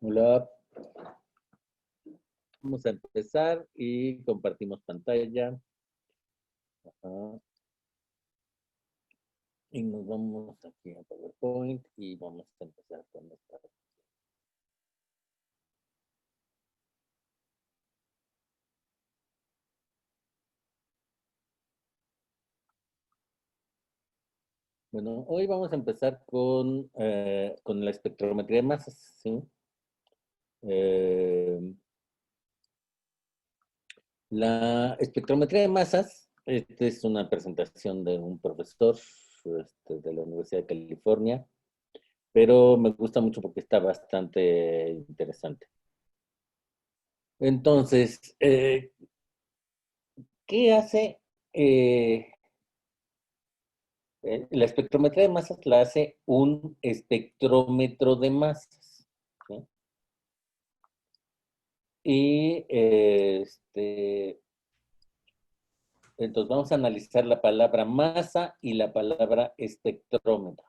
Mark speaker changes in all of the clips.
Speaker 1: Hola, vamos a empezar y compartimos pantalla. Ajá. Y nos vamos aquí a PowerPoint y vamos a empezar con esta. Bueno, hoy vamos a empezar con la espectrometría de masas, ¿sí? La espectrometría de masas, esta es una presentación de un profesor de la Universidad de California, pero me gusta mucho porque está bastante interesante. Entonces, ¿qué hace la espectrometría de masas? La hace un espectrómetro de masas, ¿sí? Y entonces vamos a analizar la palabra masa y la palabra espectrómetro.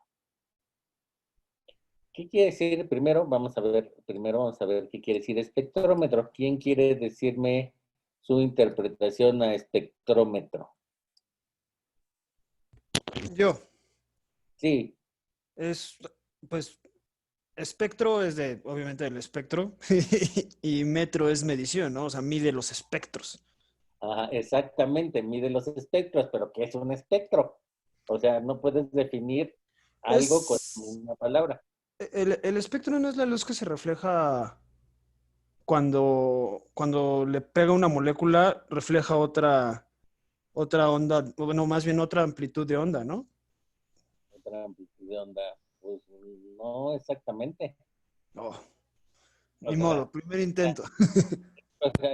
Speaker 1: ¿Qué quiere decir? Primero vamos a ver qué quiere decir espectrómetro. ¿Quién quiere decirme su interpretación a espectrómetro?
Speaker 2: Yo.
Speaker 1: Sí.
Speaker 2: Es, pues, espectro es de, obviamente, del espectro y metro es medición, ¿no? O sea, mide los espectros.
Speaker 1: Ajá, exactamente, mide los espectros, pero ¿qué es un espectro? O sea, no puedes definir algo con
Speaker 2: Es,
Speaker 1: una palabra.
Speaker 2: el espectro no es la luz que se refleja cuando le pega una molécula, refleja otra onda, bueno, más bien otra amplitud de onda, ¿no?
Speaker 1: Otra amplitud de onda, pues no exactamente.
Speaker 2: Oh,
Speaker 1: O
Speaker 2: ni
Speaker 1: sea,
Speaker 2: modo, primer intento.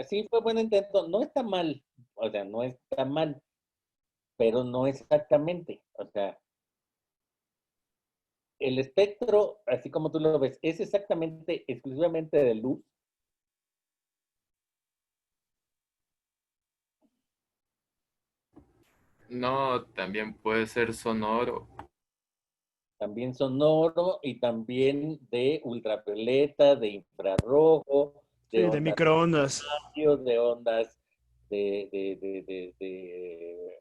Speaker 1: sí fue buen intento, no está mal, o sea, no está mal, pero no exactamente. O sea, el espectro, así como tú lo ves, es exactamente, exclusivamente de luz.
Speaker 3: No, también puede ser sonoro.
Speaker 1: También sonoro y también de ultravioleta, de infrarrojo, de
Speaker 2: Sí, de
Speaker 1: ondas
Speaker 2: microondas.
Speaker 1: radios, de ondas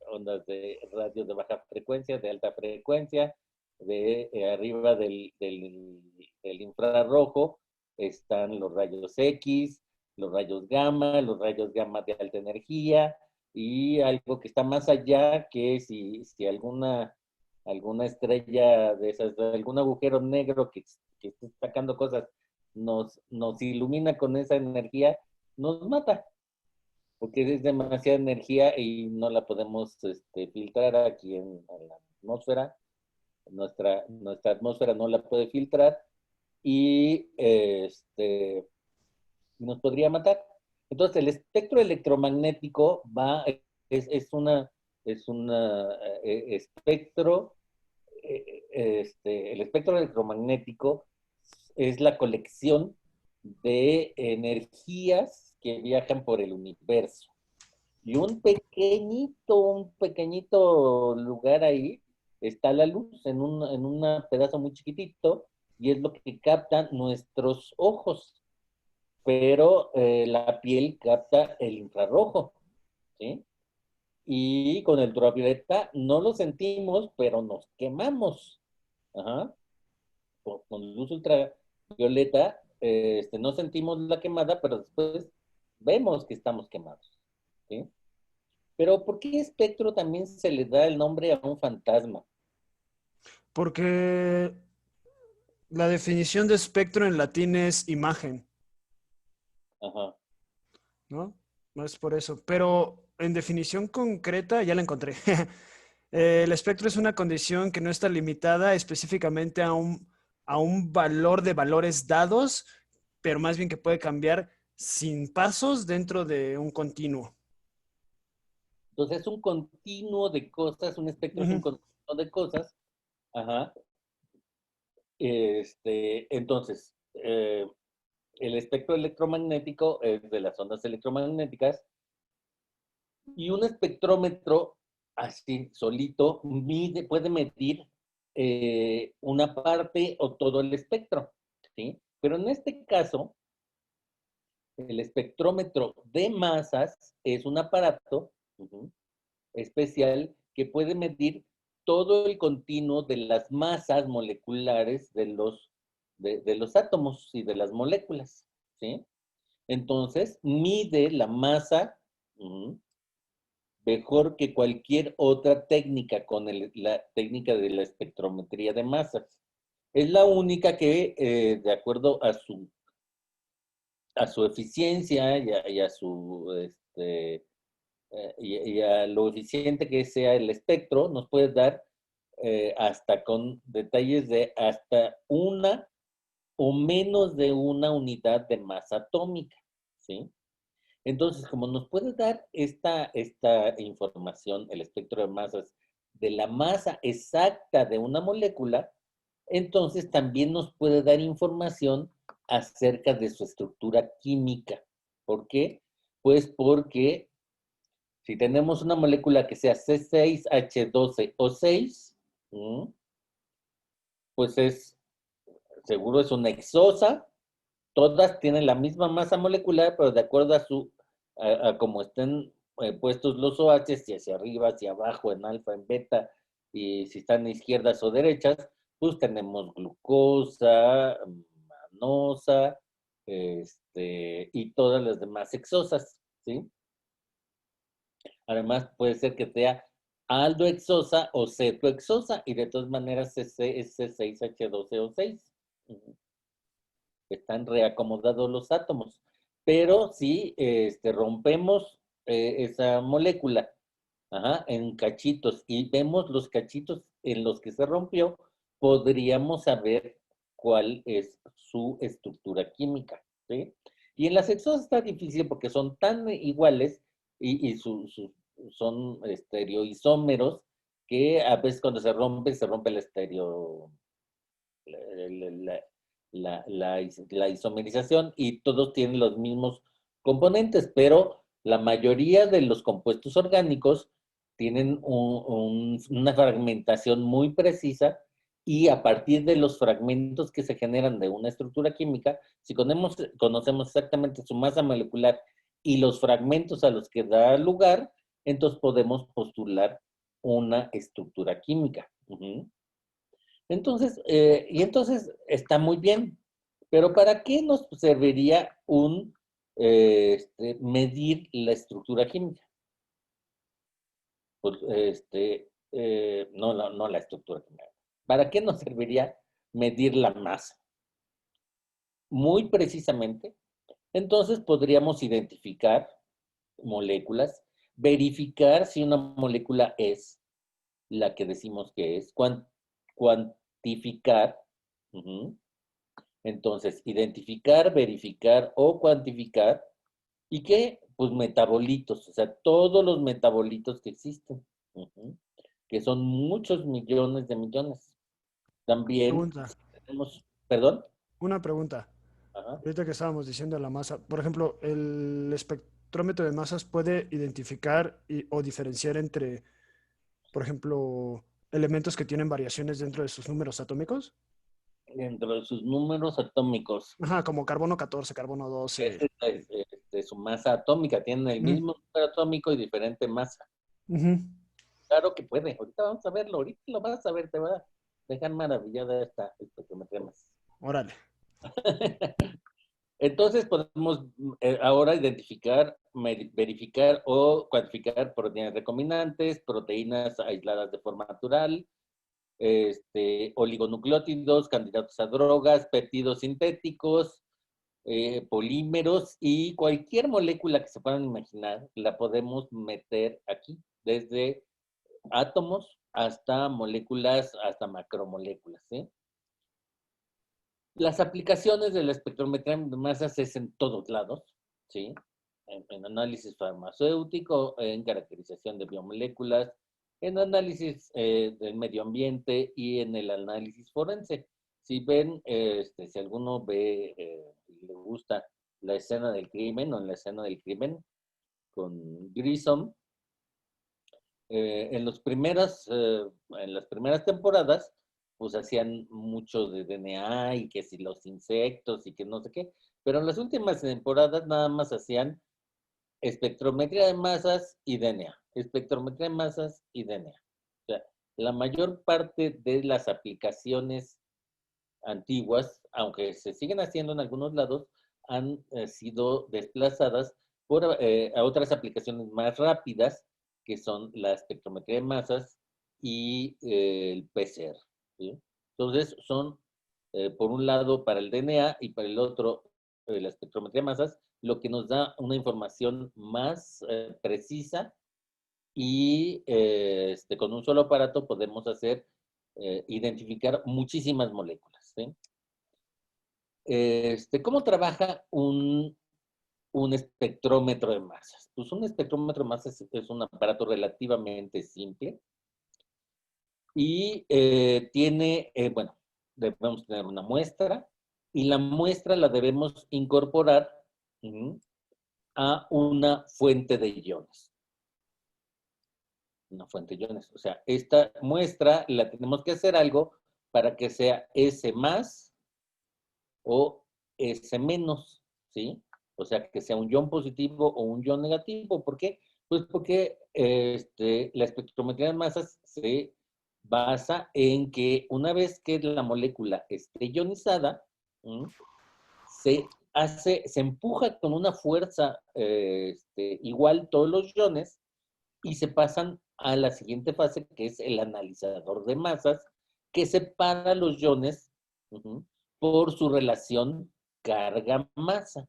Speaker 1: ondas de radios de baja frecuencia, de alta frecuencia, de arriba del infrarrojo están los rayos X, los rayos gamma de alta energía y algo que está más allá, que si alguna estrella de esas, algún agujero negro que esté sacando cosas, nos ilumina con esa energía, nos mata, porque es demasiada energía y no la podemos filtrar aquí en la atmósfera. Nuestra atmósfera no la puede filtrar y nos podría matar. Entonces, el espectro electromagnético es una espectro, el espectro electromagnético es la colección de energías que viajan por el universo. Y un pequeñito lugar ahí está la luz en un pedazo muy chiquitito y es lo que captan nuestros ojos, pero la piel capta el infrarrojo, ¿sí? Y con el ultravioleta no lo sentimos, pero nos quemamos. Ajá. Con luz ultravioleta no sentimos la quemada, pero después vemos que estamos quemados, ¿sí? Pero ¿por qué espectro también se le da el nombre a un fantasma?
Speaker 2: Porque la definición de espectro en latín es imagen,
Speaker 1: Ajá.
Speaker 2: ¿no? No es por eso. Pero en definición concreta ya la encontré. El espectro es una condición que no está limitada específicamente a un valor de valores dados, pero más bien que puede cambiar sin pasos dentro de un continuo.
Speaker 1: Entonces es un continuo de cosas, un espectro es un continuo de cosas. Ajá. Entonces, el espectro electromagnético es de las ondas electromagnéticas y un espectrómetro así solito puede medir una parte o todo el espectro, ¿sí? Pero en este caso, el espectrómetro de masas es un aparato especial que puede medir todo el continuo de las masas moleculares de los átomos y de las moléculas, ¿sí? Entonces, mide la masa mejor que cualquier otra técnica con la técnica de la espectrometría de masas. Es la única que, de acuerdo a su eficiencia y a y a lo eficiente que sea el espectro, nos puede dar hasta con detalles de hasta una o menos de una unidad de masa atómica, ¿sí? Entonces, como nos puede dar esta información, el espectro de masas, de la masa exacta de una molécula, entonces también nos puede dar información acerca de su estructura química. ¿Por qué? Pues porque si tenemos una molécula que sea C6H12O6, pues seguro es una hexosa. Todas tienen la misma masa molecular, pero de acuerdo a cómo estén puestos los OH, si hacia arriba, hacia abajo, en alfa, en beta, y si están izquierdas o derechas, pues tenemos glucosa, manosa, y todas las demás hexosas, ¿sí? Además, puede ser que sea aldohexosa o cetohexosa, y de todas maneras es C6H12O6. Están reacomodados los átomos. Pero si rompemos esa molécula en cachitos y vemos los cachitos en los que se rompió, podríamos saber cuál es su estructura química, ¿sí? Y en las hexosas está difícil porque son tan iguales y son estereoisómeros que a veces cuando se rompe el estereo, la, la isomerización y todos tienen los mismos componentes, pero la mayoría de los compuestos orgánicos tienen una fragmentación muy precisa y a partir de los fragmentos que se generan de una estructura química, si conocemos exactamente su masa molecular y los fragmentos a los que da lugar, entonces podemos postular una estructura química. Entonces está muy bien, pero ¿para qué nos serviría medir la estructura química? Pues, no la estructura química. ¿Para qué nos serviría medir la masa? Muy precisamente, entonces podríamos identificar moléculas, verificar si una molécula es la que decimos que es, cuantificar. Entonces, identificar, verificar o cuantificar. ¿Y qué? Pues metabolitos, o sea, todos los metabolitos que existen, que son muchos millones de millones. También
Speaker 2: Pregunta,
Speaker 1: tenemos, perdón.
Speaker 2: una pregunta.
Speaker 1: Ajá.
Speaker 2: Ahorita que estábamos diciendo la masa, por ejemplo, el espectrómetro de masas puede identificar o diferenciar entre, por ejemplo, elementos que tienen variaciones dentro de sus números atómicos.
Speaker 1: Dentro de sus números atómicos,
Speaker 2: Ajá, como carbono 14, carbono 12.
Speaker 1: esta es su masa atómica, tienen el
Speaker 2: Mm,
Speaker 1: mismo número atómico y diferente masa.
Speaker 2: ujú.
Speaker 1: Claro que puede, ahorita vamos a verlo, ahorita lo vas a ver, te va a dejar maravillada esto que me temas.
Speaker 2: Órale.
Speaker 1: Entonces podemos ahora identificar, verificar o cuantificar proteínas recombinantes, proteínas aisladas de forma natural, oligonucleótidos, candidatos a drogas, péptidos sintéticos, polímeros y cualquier molécula que se puedan imaginar, la podemos meter aquí, desde átomos hasta moléculas, hasta macromoléculas, ¿sí? Las aplicaciones de la espectrometría de masas es en todos lados, ¿sí? en análisis farmacéutico, en caracterización de biomoléculas, en análisis del medio ambiente y en el análisis forense. Si ven, si alguno ve y le gusta la escena del crimen o en la escena del crimen con Grissom, en las primeras temporadas, pues hacían mucho de DNA y que si los insectos y que no sé qué, pero en las últimas temporadas nada más hacían espectrometría de masas y DNA, espectrometría de masas y DNA. O sea, la mayor parte de las aplicaciones antiguas, aunque se siguen haciendo en algunos lados, han sido desplazadas por a otras aplicaciones más rápidas, que son la espectrometría de masas y el PCR. ¿Sí? Entonces, son, por un lado, para el DNA y para el otro, la espectrometría de masas, lo que nos da una información más precisa y con un solo aparato podemos hacer, identificar muchísimas moléculas. ¿Sí? ¿Cómo trabaja un espectrómetro de masas? Pues un espectrómetro de masas es un aparato relativamente simple y tiene, bueno, debemos tener una muestra y la muestra la debemos incorporar a una fuente de iones. Una fuente de iones. O sea, esta muestra la tenemos que hacer algo para que sea S más o S menos, ¿sí? O sea, que sea un ion positivo o un ion negativo. ¿Por qué? Pues porque la espectrometría de masas se basa en que una vez que la molécula esté ionizada, se empuja con una fuerza igual todos los iones y se pasan a la siguiente fase, que es el analizador de masas, que separa los iones por su relación carga-masa.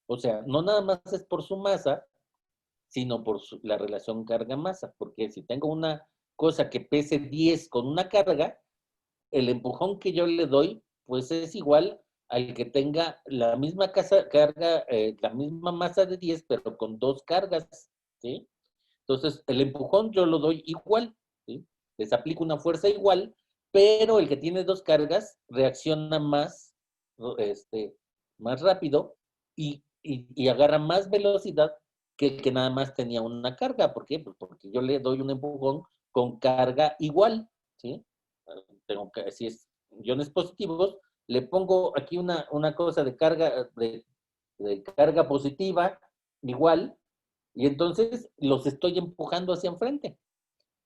Speaker 1: O sea, no nada más es por su masa, sino por la relación carga-masa. Porque si tengo una cosa que pese 10 con una carga, el empujón que yo le doy, pues es igual al que tenga la misma carga, la misma masa de 10, pero con 2 cargas, ¿sí? Entonces, el empujón yo lo doy igual, ¿sí? Les aplico una fuerza igual, pero el que tiene 2 cargas reacciona más, más rápido y agarra más velocidad que el que nada más tenía una carga. ¿Por qué? Pues porque yo le doy un empujón con carga igual, ¿sí? Tengo que, si es iones positivos, le pongo aquí una cosa de carga positiva igual, y entonces los estoy empujando hacia enfrente.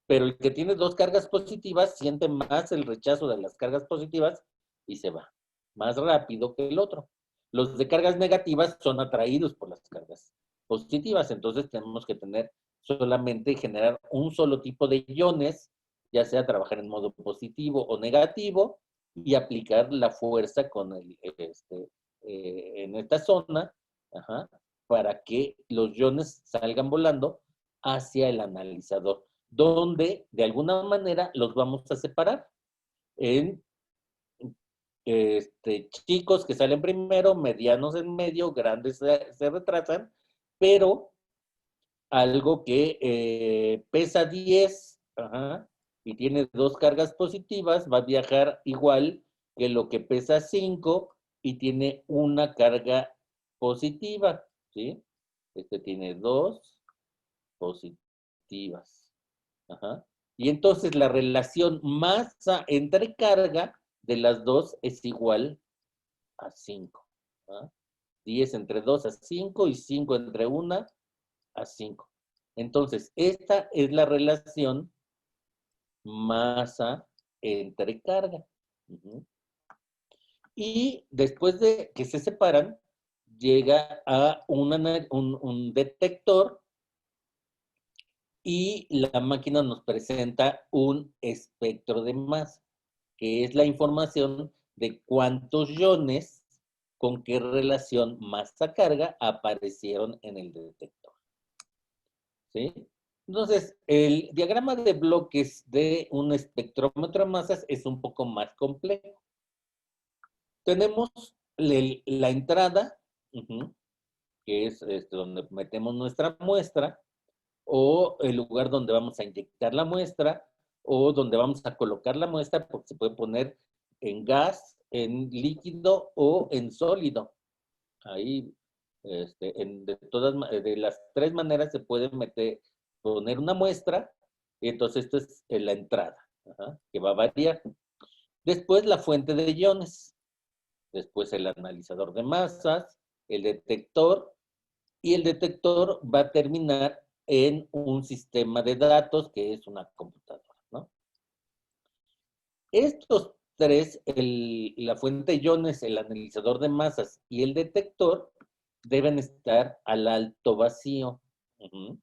Speaker 1: Pero el que tiene 2 cargas positivas siente más el rechazo de las cargas positivas y se va más rápido que el otro. Los de cargas negativas son atraídos por las cargas positivas, entonces tenemos que tener solamente generar un solo tipo de iones, ya sea trabajar en modo positivo o negativo, y aplicar la fuerza con en esta zona, ajá, para que los iones salgan volando hacia el analizador, donde de alguna manera los vamos a separar en chicos que salen primero, medianos en medio, grandes se retrasan, pero algo que pesa 10 y tiene 2 cargas positivas, va a viajar igual que lo que pesa 5 y tiene una carga positiva, ¿sí? Este tiene 2 positivas. Y entonces la relación masa entre carga de las dos es igual a 5. 10 entre 2 a 5 y 5 entre 1 a 5. Entonces, esta es la relación masa entre carga. Y después de que se separan, llega a un detector y la máquina nos presenta un espectro de masa, que es la información de cuántos iones con qué relación masa-carga aparecieron en el detector. ¿Sí? Entonces, el diagrama de bloques de un espectrómetro de masas es un poco más complejo. Tenemos la entrada, que es donde metemos nuestra muestra, o el lugar donde vamos a inyectar la muestra, o donde vamos a colocar la muestra, porque se puede poner en gas, en líquido o en sólido. Ahí, de las tres maneras se puede poner una muestra, y entonces esto es la entrada, que va a variar. Después la fuente de iones, después el analizador de masas, el detector, y el detector va a terminar en un sistema de datos que es una computadora, ¿no? Estos tres, la fuente de iones, el analizador de masas y el detector, deben estar al alto vacío. Uh-huh.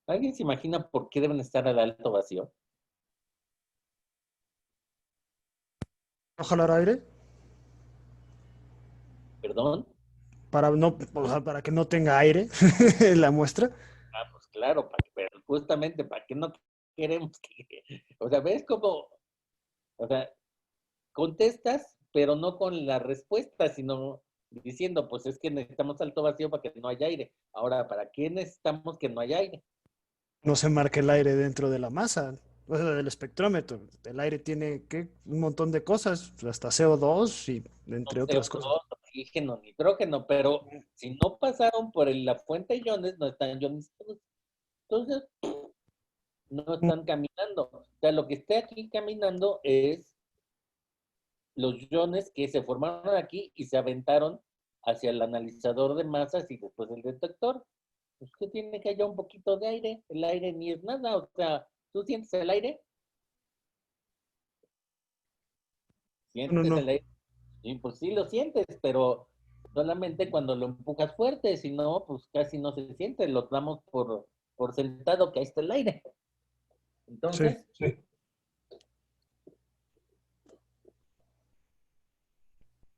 Speaker 1: ¿Alguien se imagina por qué deben estar al alto vacío?
Speaker 2: ¿No jalar aire?
Speaker 1: ¿Perdón?
Speaker 2: Para no, o sea, para que no tenga aire la muestra.
Speaker 1: Ah, pues claro, pero justamente, ¿para qué no queremos que... O sea, ¿ves cómo... O sea, contestas, pero no con la respuesta, sino diciendo, pues es que necesitamos alto vacío para que no haya aire. Ahora, ¿para qué necesitamos que no haya aire?
Speaker 2: No se marca el aire dentro de la masa, o sea, del espectrómetro. El aire tiene ¿qué? Un montón de cosas, hasta CO2 y
Speaker 1: No
Speaker 2: entre otras cosas.
Speaker 1: CO2, oxígeno, nitrógeno, pero si no pasaron por la fuente de iones, no están ionizados. Entonces, no están caminando. O sea, lo que está aquí caminando es los iones que se formaron aquí y se aventaron hacia el analizador de masas y después el detector. Pues que tiene que haya un poquito de aire. El aire ni es nada. O sea, ¿tú sientes el aire?
Speaker 2: No,
Speaker 1: ¿Sientes el
Speaker 2: no.
Speaker 1: aire? Sí, pues sí lo sientes, pero solamente cuando lo empujas fuerte, si no, pues casi no se siente. Lo damos por sentado que ahí está el aire.
Speaker 2: Sí,
Speaker 1: Entonces,
Speaker 2: sí.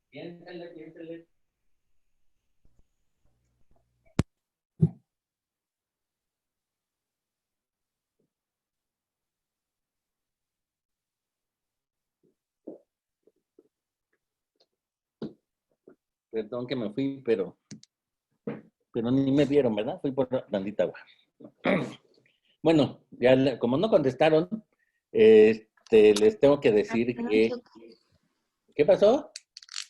Speaker 1: piénsale, piénsale. Perdón que me fui, pero ni me vieron, ¿verdad? Fui por tantita agua. Bueno, ya como no contestaron, les tengo que decir
Speaker 4: No
Speaker 1: que...
Speaker 4: choquen,
Speaker 1: ¿Qué pasó?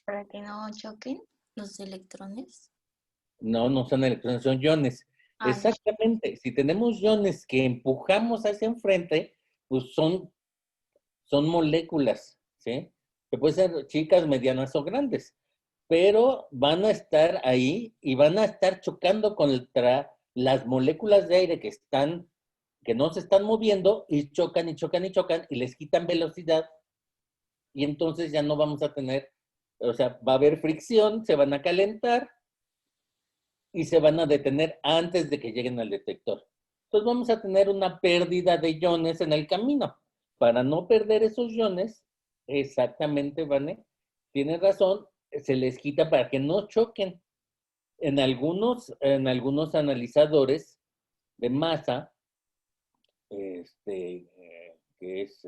Speaker 4: para que no choquen los electrones.
Speaker 1: No, no son electrones, son iones.
Speaker 4: Ah, ya.
Speaker 1: Exactamente. Si tenemos iones que empujamos hacia enfrente, pues son moléculas, ¿sí? Que pueden ser chicas, medianas o grandes, pero van a estar ahí y van a estar chocando contra las moléculas de aire que no se están moviendo y chocan y chocan y chocan y les quitan velocidad y entonces ya no vamos a tener, o sea, va a haber fricción, se van a calentar y se van a detener antes de que lleguen al detector. Entonces vamos a tener una pérdida de iones en el camino. Para no perder esos iones, exactamente, Vane, tienes razón, se les quita para que no choquen. En algunos analizadores de masa, que es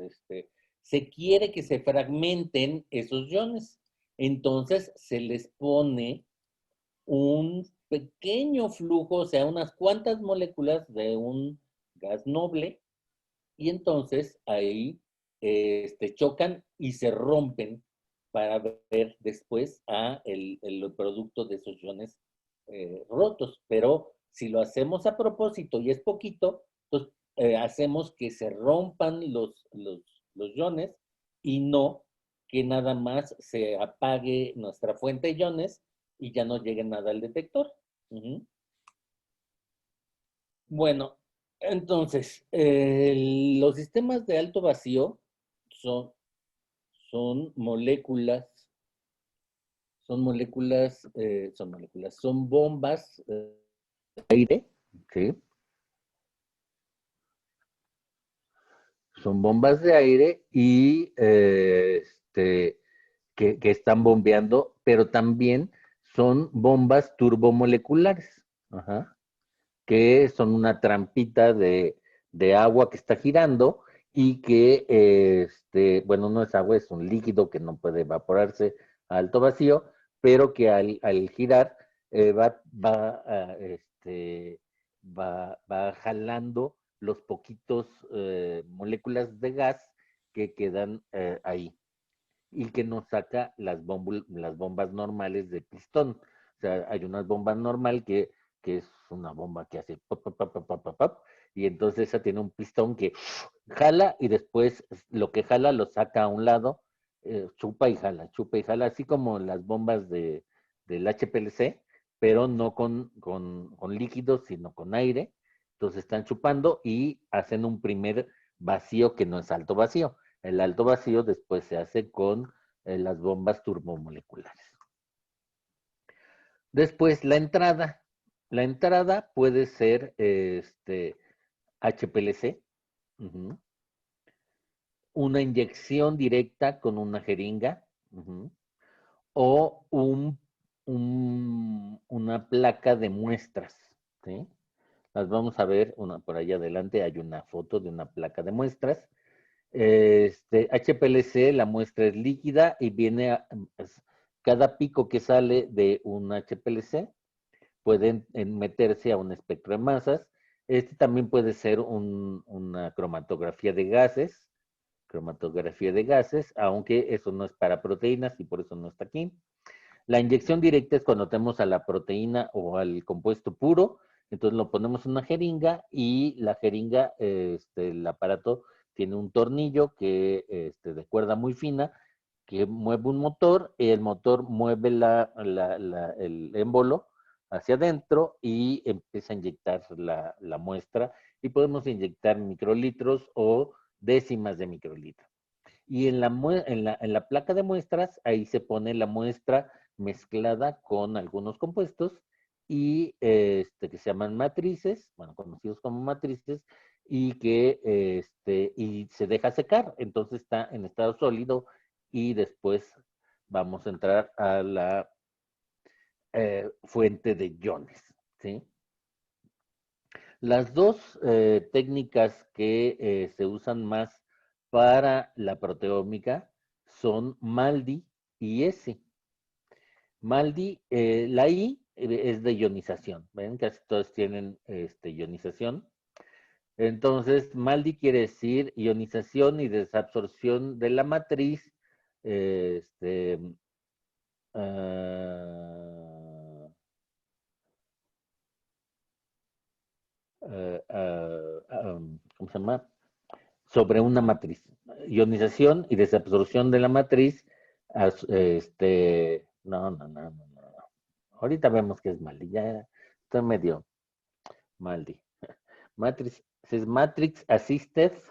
Speaker 1: se quiere que se fragmenten esos iones. Entonces se les pone un pequeño flujo, o sea, unas cuantas moléculas de un gas noble, y entonces ahí chocan y se rompen para ver después el producto de esos iones rotos. Pero si lo hacemos a propósito y es poquito, entonces hacemos que se rompan los iones y no que nada más se apague nuestra fuente de iones y ya no llegue nada al detector. Uh-huh. Bueno, entonces, los sistemas de alto vacío son, son moléculas, son bombas de aire, ¿sí? Son bombas de aire y que están bombeando, pero también son bombas turbomoleculares, ajá, que son una trampita de agua que está girando y que, bueno, no es agua, es un líquido que no puede evaporarse a alto vacío, pero que al girar va jalando los poquitos moléculas de gas que quedan ahí y que nos saca las bombas normales de pistón. O sea, hay una bomba normal que es una bomba que hace pop, pop, pop, pop, pop, pop, y entonces esa tiene un pistón que jala y después lo que jala lo saca a un lado, chupa y jala, así como las bombas del HPLC, pero no con líquidos, sino con aire. Entonces están chupando y hacen un primer vacío que no es alto vacío. El alto vacío después se hace con las bombas turbomoleculares. Después la entrada. La entrada puede ser HPLC, una inyección directa con una jeringa, o una placa de muestras, ¿sí? Las vamos a ver, por ahí adelante hay una foto de una placa de muestras. HPLC, la muestra es líquida y viene cada pico que sale de un HPLC pueden meterse a un espectro de masas. También puede ser una cromatografía de gases, aunque eso no es para proteínas y por eso no está aquí. La inyección directa es cuando tenemos a la proteína o al compuesto puro, entonces lo ponemos en una jeringa y la jeringa, el aparato tiene un tornillo que de cuerda muy fina que mueve un motor y el motor mueve el émbolo hacia adentro y empieza a inyectar la muestra y podemos inyectar microlitros o décimas de microlitro. Y en la placa de muestras, ahí se pone la muestra mezclada con algunos compuestos y que se llaman matrices, bueno, conocidos como matrices, y que y se deja secar, entonces está en estado sólido y después vamos a entrar a la fuente de iones, ¿sí? Las dos técnicas que se usan más para la proteómica son MALDI y ESI. MALDI, la I es de ionización, ¿ven? Casi todos tienen ionización. Entonces, MALDI quiere decir ionización y desabsorción de la matriz, ¿cómo se llama? Sobre una matriz. Ionización y desabsorción de la matriz. No. Ahorita vemos que es Maldi. Ya estoy medio Maldi. Matrix, es Matrix asistida,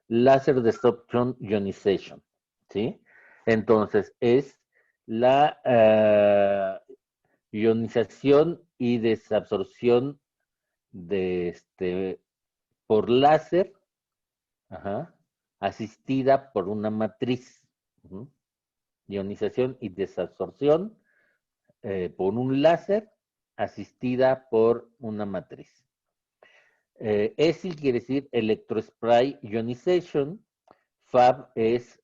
Speaker 1: Laser Disruption Ionization, ¿sí? Entonces, es la ionización y desabsorción por láser, asistida por una matriz. Ionización y desabsorción por un láser asistida por una matriz. ESI quiere decir Electrospray Ionization. FAB es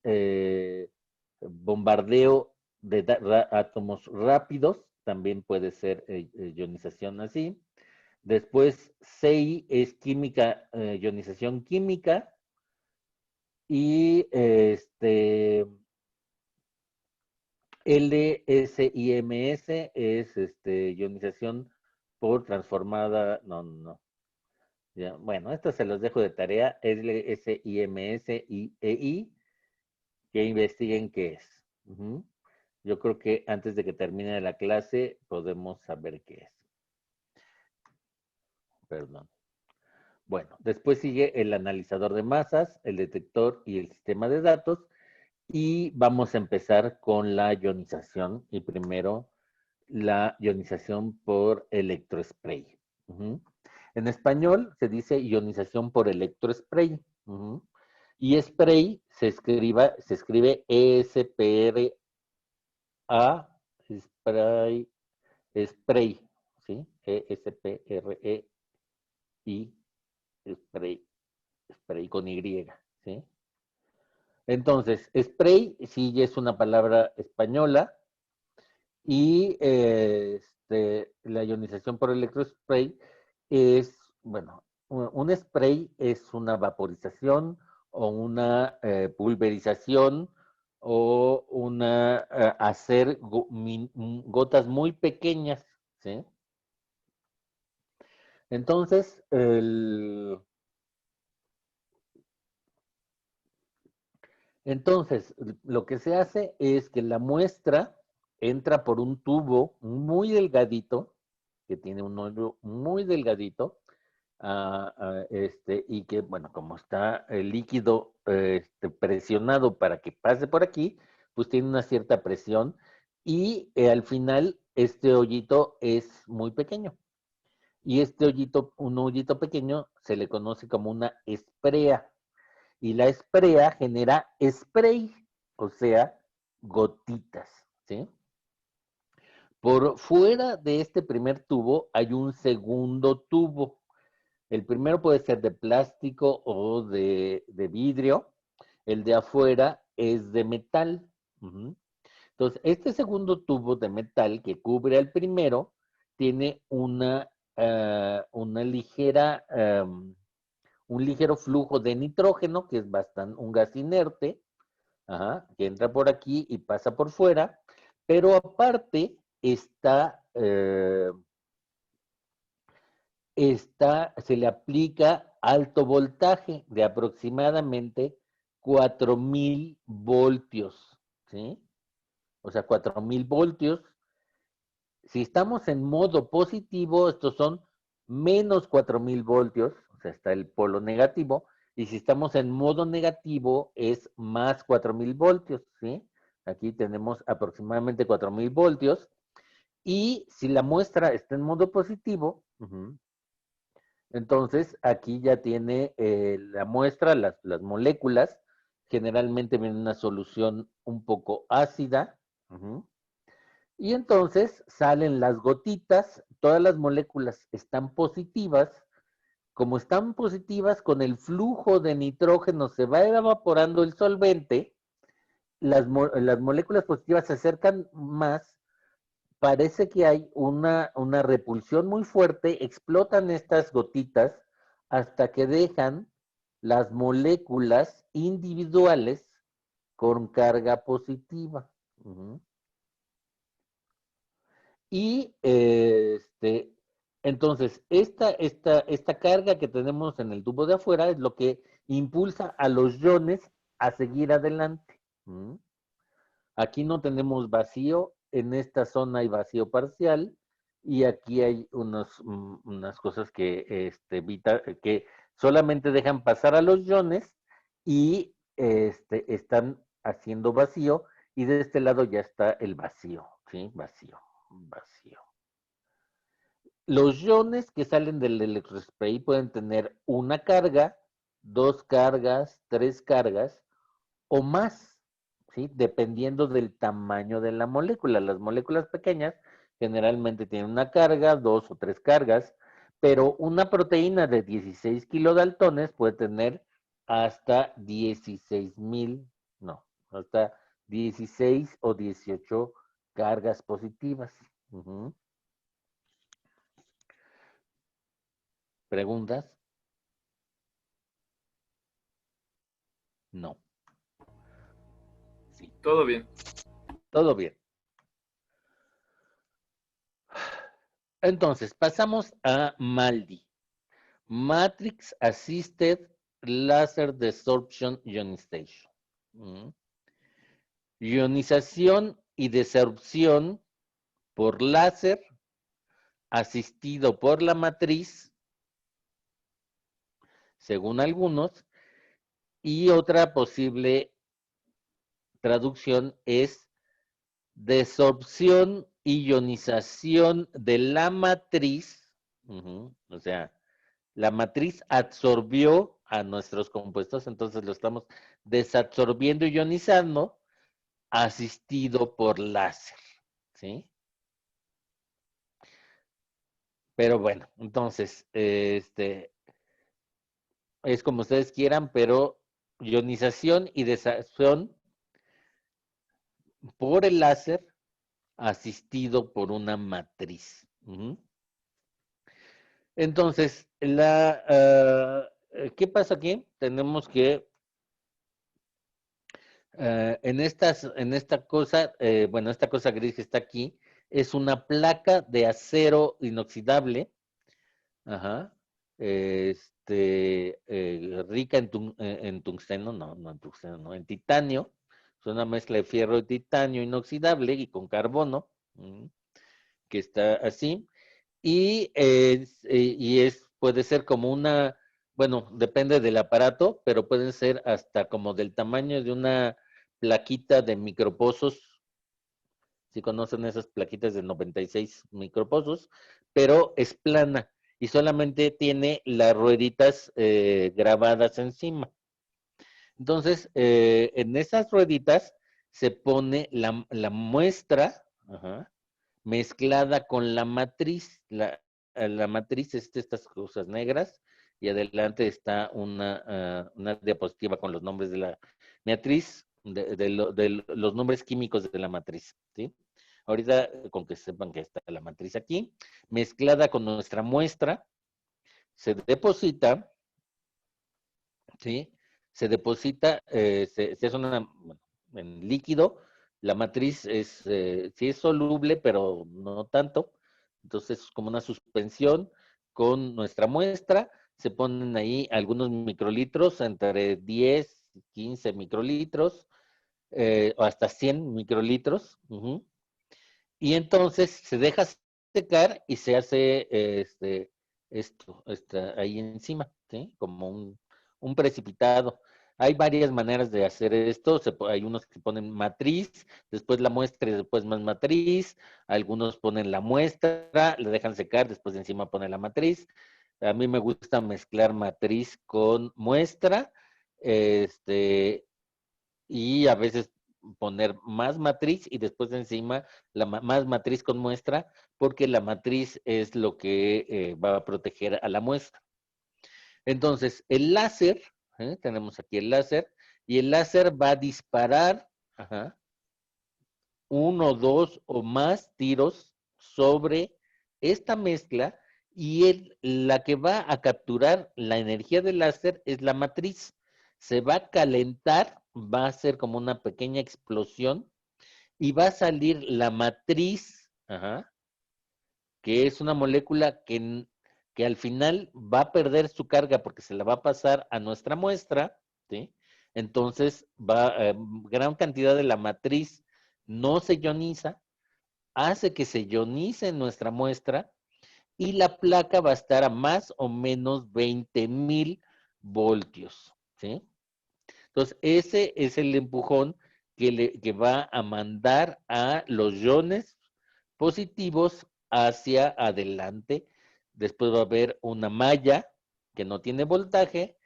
Speaker 1: bombardeo de átomos rápidos, también puede ser ionización así. Después CI es química, ionización química. Y LSIMS es ionización por transformada, no. Ya, bueno, esto se los dejo de tarea, LSIMS y EI, que investiguen qué es. Yo creo que antes de que termine la clase podemos saber qué es. Perdón. Bueno, después sigue el analizador de masas, el detector y el sistema de datos. Y vamos a empezar con la ionización. Y primero, la ionización por electrospray. En español se dice ionización por electrospray. Y spray se escribe ESPRA, spray, ¿sí? ESPREI, spray con Y, ¿sí? Entonces, spray sí es una palabra española Y la ionización por electrospray es, bueno, un spray es una vaporización o una pulverización o una hacer gotas muy pequeñas, ¿sí? Entonces, lo que se hace es que la muestra entra por un tubo muy delgadito, que tiene un hoyo muy delgadito, y que, bueno, como está el líquido presionado para que pase por aquí, pues tiene una cierta presión y al final este hoyito es muy pequeño. Y este hoyito, un hoyito pequeño, se le conoce como una esprea. Y la esprea genera spray, o sea, gotitas, ¿sí? Por fuera de este primer tubo hay un segundo tubo. El primero puede ser de plástico o de vidrio. El de afuera es de metal. Ujú. Entonces, este segundo tubo de metal que cubre al primero tiene una ligera, un ligero flujo de nitrógeno, que es bastante, un gas inerte, ajá, que entra por aquí y pasa por fuera, pero aparte se le aplica alto voltaje de aproximadamente 4000 voltios, ¿sí? O sea, 4000 voltios. Si estamos en modo positivo, estos son menos 4000 voltios, o sea, está el polo negativo, y si estamos en modo negativo es más 4000 voltios, ¿sí? Aquí tenemos aproximadamente 4000 voltios, y si la muestra está en modo positivo, entonces aquí ya tiene la muestra, las moléculas, generalmente viene una solución un poco ácida, y entonces salen las gotitas, todas las moléculas están positivas. Como están positivas, con el flujo de nitrógeno se va evaporando el solvente, las moléculas positivas se acercan más, parece que hay una repulsión muy fuerte, explotan estas gotitas hasta que dejan las moléculas individuales con carga positiva. Y entonces, esta carga que tenemos en el tubo de afuera es lo que impulsa a los iones a seguir adelante. Aquí no tenemos vacío, en esta zona hay vacío parcial y aquí hay unas cosas que, que solamente dejan pasar a los iones y están haciendo vacío y de este lado ya está el vacío, ¿sí? Vacío, vacío. Los iones que salen del electrospray pueden tener una carga, dos cargas, tres cargas o más, ¿sí? Dependiendo del tamaño de la molécula. Las moléculas pequeñas generalmente tienen una carga, dos o tres cargas, pero una proteína de 16 kilodaltones puede tener hasta 16,000, no, hasta 16 o 18 cargas positivas. ¿Preguntas? No. Sí,
Speaker 3: Todo bien.
Speaker 1: todo bien. Entonces, pasamos a MALDI. Matrix Assisted Laser Desorption Ionization. Ionización y desorpción por láser asistido por la matriz, según algunos, y otra posible traducción es desorpción y ionización de la matriz, o sea, la matriz absorbió a nuestros compuestos, entonces lo estamos desadsorbiendo y ionizando, asistido por láser, ¿sí? Pero bueno, entonces, es como ustedes quieran, pero ionización y desadsorción por el láser asistido por una matriz. Entonces, ¿qué pasa aquí? Tenemos que en esta cosa, bueno, esta cosa gris que está aquí, es una placa de acero inoxidable, ajá, rica en tungsteno, no en tungsteno, no, en titanio. Es una mezcla de fierro y titanio inoxidable y con carbono, que está así. Puede ser como bueno, depende del aparato, pero pueden ser hasta como del tamaño de una plaquita de micropozos, si conocen esas plaquitas de 96 micropozos, pero es plana y solamente tiene las rueditas grabadas encima. Entonces, en esas rueditas se pone la muestra, ajá, mezclada con la matriz. La matriz es estas cosas negras y adelante está una diapositiva con los nombres de la matriz, de los nombres químicos de la matriz, ¿sí? Ahorita, con que sepan que está la matriz aquí, mezclada con nuestra muestra, se deposita, ¿sí? Se deposita, se hace bueno, en líquido. La matriz sí es soluble, pero no tanto. Entonces, es como una suspensión con nuestra muestra. Se ponen ahí algunos microlitros, entre 10 y 15 microlitros, o hasta 100 microlitros. Y entonces se deja secar y se hace esto ahí encima, ¿sí? Como un precipitado. Hay varias maneras de hacer esto. Hay unos que ponen matriz, después la muestra y después más matriz. Algunos ponen la muestra, le dejan secar, después de encima ponen la matriz. A mí me gusta mezclar matriz con muestra, y a veces poner más matriz y después encima más matriz con muestra, porque la matriz es lo que va a proteger a la muestra. Entonces, el láser, tenemos aquí el láser, y el láser va a disparar, ajá, 1, 2 o más tiros sobre esta mezcla, y la que va a capturar la energía del láser es la matriz. Se va a calentar, va a ser como una pequeña explosión y va a salir la matriz, ajá, que es una molécula que al final va a perder su carga porque se la va a pasar a nuestra muestra, ¿sí? Entonces, gran cantidad de la matriz no se ioniza, hace que se ionice nuestra muestra y la placa va a estar a más o menos 20,000 voltios, ¿sí? Entonces, ese es el empujón que va a mandar a los iones positivos hacia adelante. Después va a haber una malla que no tiene voltaje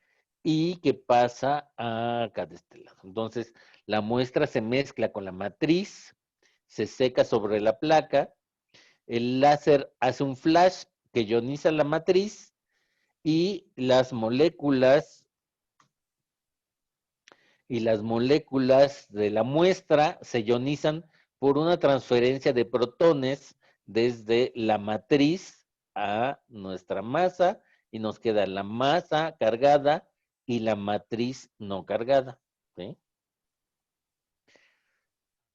Speaker 1: y que pasa acá de este lado. Entonces, la muestra se mezcla con la matriz, se seca sobre la placa, el láser hace un flash que ioniza la matriz y las moléculas de la muestra se ionizan por una transferencia de protones desde la matriz a nuestra masa y nos queda la masa cargada y la matriz no cargada, ¿sí?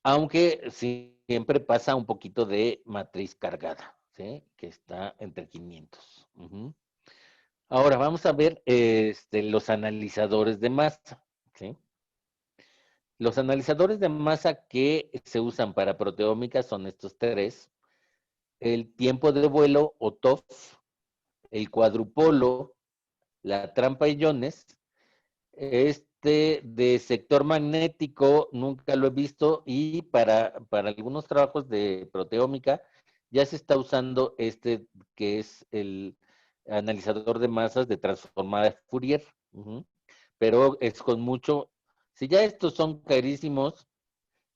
Speaker 1: Aunque siempre pasa un poquito de matriz cargada, ¿sí? Que está entre 500. Ahora vamos a ver los analizadores de masa, ¿sí? Los analizadores de masa que se usan para proteómica son estos tres: el tiempo de vuelo o TOF, el cuadrupolo, la trampa iones. De sector magnético nunca lo he visto, y para algunos trabajos de proteómica ya se está usando que es el analizador de masas de transformada de Fourier. Pero es con mucho, si ya estos son carísimos,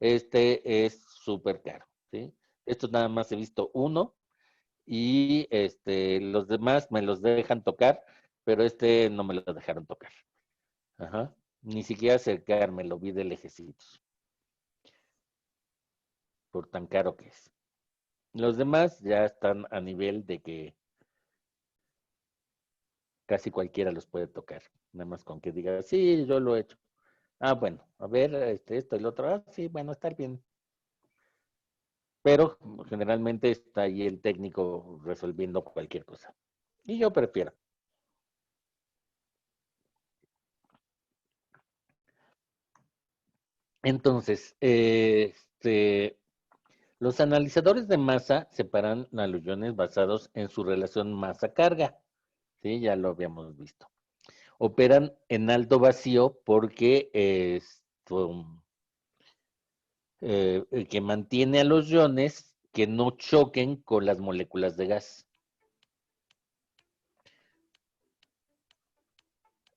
Speaker 1: este es súper caro, ¿sí? Estos nada más he visto uno, y los demás me los dejan tocar, pero no me lo dejaron tocar. Ajá. Ni siquiera acercarme, lo vi de lejecitos, por tan caro que es. Los demás ya están a nivel de que casi cualquiera los puede tocar. Nada más con que diga, sí, yo lo he hecho. Ah, bueno, a ver, esto y lo otro. Ah, sí, bueno, está bien. Pero generalmente está ahí el técnico resolviendo cualquier cosa. Y yo prefiero. Entonces, los analizadores de masa separan a los iones basados en su relación masa-carga. Sí, ya lo habíamos visto. Operan en alto vacío porque que mantiene a los iones que no choquen con las moléculas de gas.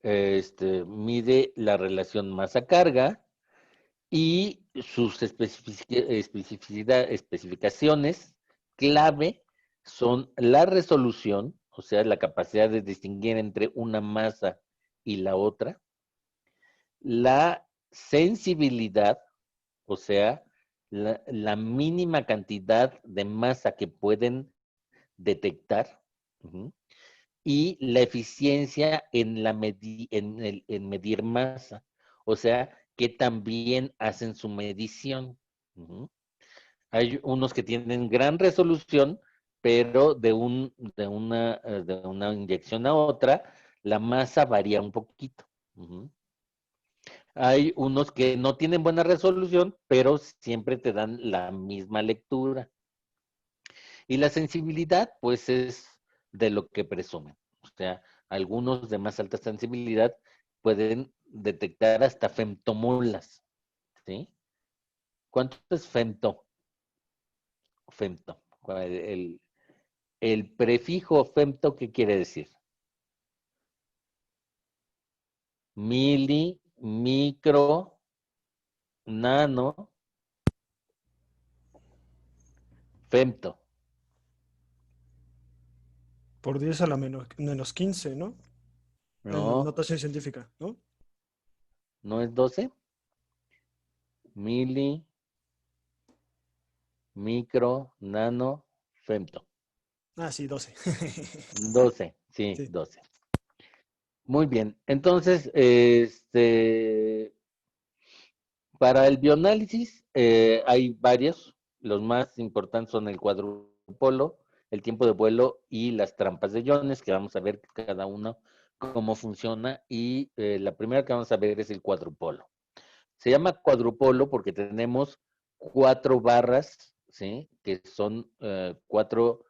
Speaker 1: Mide la relación masa-carga y sus especificaciones clave son la resolución, o sea, la capacidad de distinguir entre una masa y la otra, la sensibilidad, o sea, la mínima cantidad de masa que pueden detectar, uh-huh, y la eficiencia en, en medir masa, o sea, que también hacen su medición. Uh-huh. Hay unos que tienen gran resolución, pero de una inyección a otra, la masa varía un poquito. Uh-huh. Hay unos que no tienen buena resolución, pero siempre te dan la misma lectura. Y la sensibilidad, pues es de lo que presumen. O sea, algunos de más alta sensibilidad pueden detectar hasta femtomolas. ¿Sí? ¿Cuánto es femto? Femto. El prefijo femto, ¿qué quiere decir? Mili, micro, nano, femto.
Speaker 2: Por 10 a la menos 15, ¿no? En
Speaker 1: No,
Speaker 2: notación científica, ¿no?
Speaker 1: ¿no es 12? Mili, micro, nano, femto.
Speaker 2: Ah, sí, 12.
Speaker 1: 12, sí,
Speaker 2: Sí.
Speaker 1: 12. Muy bien. Entonces, para el bioanálisis hay varios. Los más importantes son el cuadrupolo, el tiempo de vuelo y las trampas de iones, que vamos a ver cada uno cómo funciona. Y la primera que vamos a ver es el cuadrupolo. Se llama cuadrupolo porque tenemos 4 barras, ¿sí? Que son 4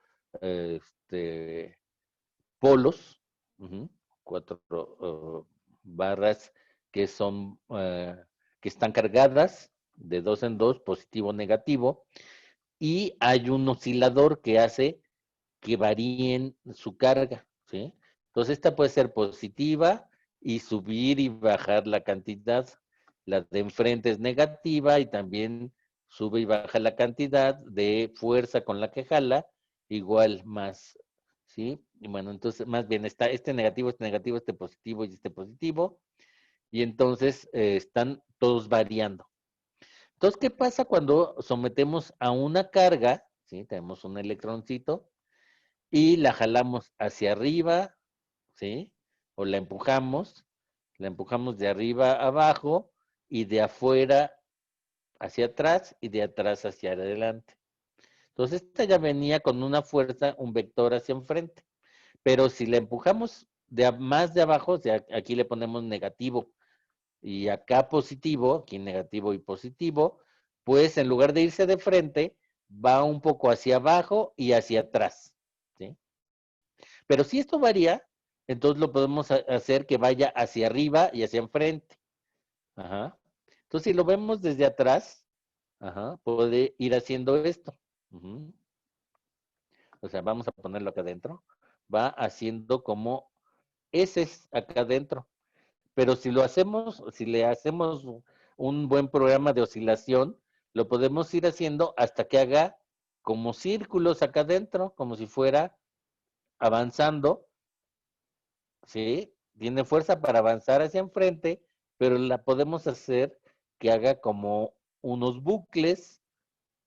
Speaker 1: polos, uh-huh, 4 barras que son que están cargadas de 2 en 2, positivo, negativo, y hay un oscilador que hace que varíen su carga, ¿sí? Entonces esta puede ser positiva y subir y bajar la cantidad. La de enfrente es negativa y también sube y baja la cantidad de fuerza con la que jala, igual más, ¿sí? Y bueno, entonces más bien está este negativo, este positivo y este positivo, y entonces están todos variando. Entonces, ¿qué pasa cuando sometemos a una carga? ¿Sí? Tenemos un electroncito y la jalamos hacia arriba, ¿sí? O la empujamos de arriba a abajo y de afuera hacia atrás y de atrás hacia adelante. Entonces, esta ya venía con una fuerza, un vector hacia enfrente. Pero si la empujamos más de abajo, o sea, aquí le ponemos negativo y acá positivo, aquí negativo y positivo, pues en lugar de irse de frente, va un poco hacia abajo y hacia atrás, ¿sí? Pero si esto varía, entonces lo podemos hacer que vaya hacia arriba y hacia enfrente. Ajá. Entonces, si lo vemos desde atrás, ajá, puede ir haciendo esto. Uh-huh. O sea, vamos a ponerlo acá adentro. Va haciendo como ese acá adentro. Pero si lo hacemos, si le hacemos un buen programa de oscilación, lo podemos ir haciendo hasta que haga como círculos acá adentro, como si fuera avanzando, ¿sí? Tiene fuerza para avanzar hacia enfrente, pero la podemos hacer que haga como unos bucles,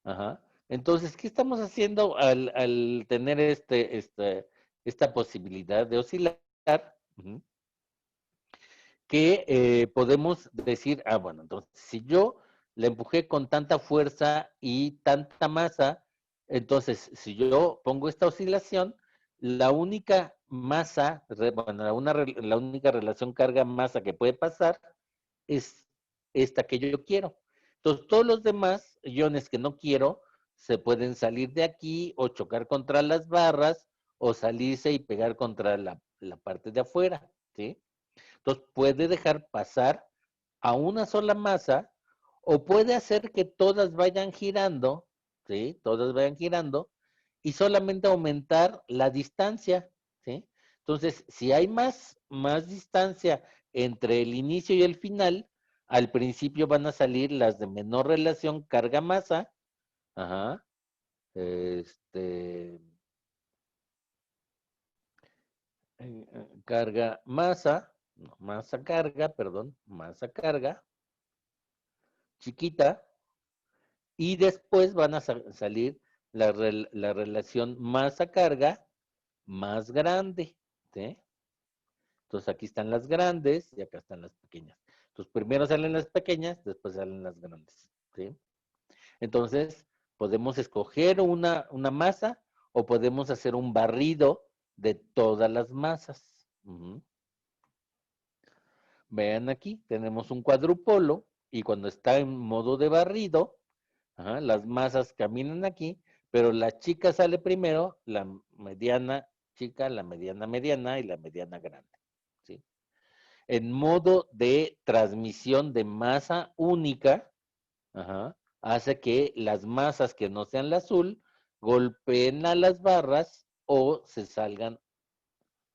Speaker 1: ajá, Entonces, ¿qué estamos haciendo al tener esta posibilidad de oscilar? Ujú, que podemos decir, bueno, entonces, si yo la empujé con tanta fuerza y tanta masa, entonces, si yo pongo esta oscilación, la única masa, bueno, la única relación carga-masa que puede pasar es esta que yo quiero. Entonces, todos los demás iones que no quiero se pueden salir de aquí o chocar contra las barras o salirse y pegar contra la parte de afuera, ¿sí? Entonces, puede dejar pasar a una sola masa o puede hacer que todas vayan girando, ¿sí? Todas vayan girando y solamente aumentar la distancia, ¿sí? Entonces, si hay más distancia entre el inicio y el final, al principio van a salir las de menor relación carga-masa, ajá, este, carga-masa, no, masa-carga, perdón, masa-carga, chiquita, y después van a salir la relación masa-carga más grande, ¿sí? Entonces aquí están las grandes y acá están las pequeñas. Entonces primero salen las pequeñas, después salen las grandes, ¿sí? Entonces podemos escoger una masa o podemos hacer un barrido de todas las masas. Ujú. Vean aquí, tenemos un cuadrupolo y cuando está en modo de barrido, ajá, las masas caminan aquí, pero la chica sale primero, la mediana chica, la mediana mediana y la mediana grande, ¿sí? En modo de transmisión de masa única, ajá, hace que las masas que no sean la azul golpeen a las barras o se salgan.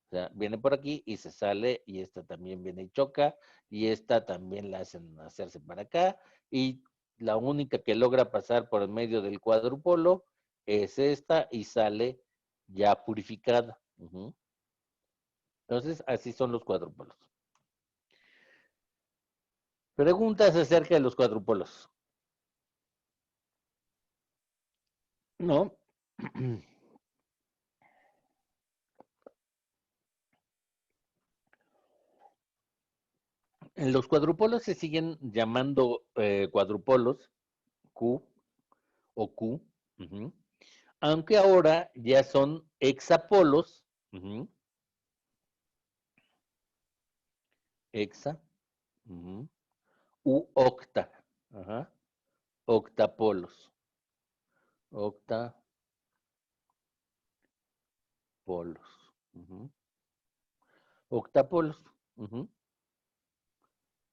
Speaker 1: O sea, viene por aquí y se sale y esta también viene y choca y esta también la hacen hacerse para acá y la única que logra pasar por el medio del cuadrupolo es esta y sale ya purificada. Ujú. Entonces, así son los cuadrupolos. Preguntas acerca de los cuadrupolos. No. En los cuadrupolos se siguen llamando cuadrupolos Q o Q, ujú, aunque ahora ya son hexapolos, ujú, hexa, ujú, u octa, ajá, octapolos, octapolos, ujú, octapolos, ujú.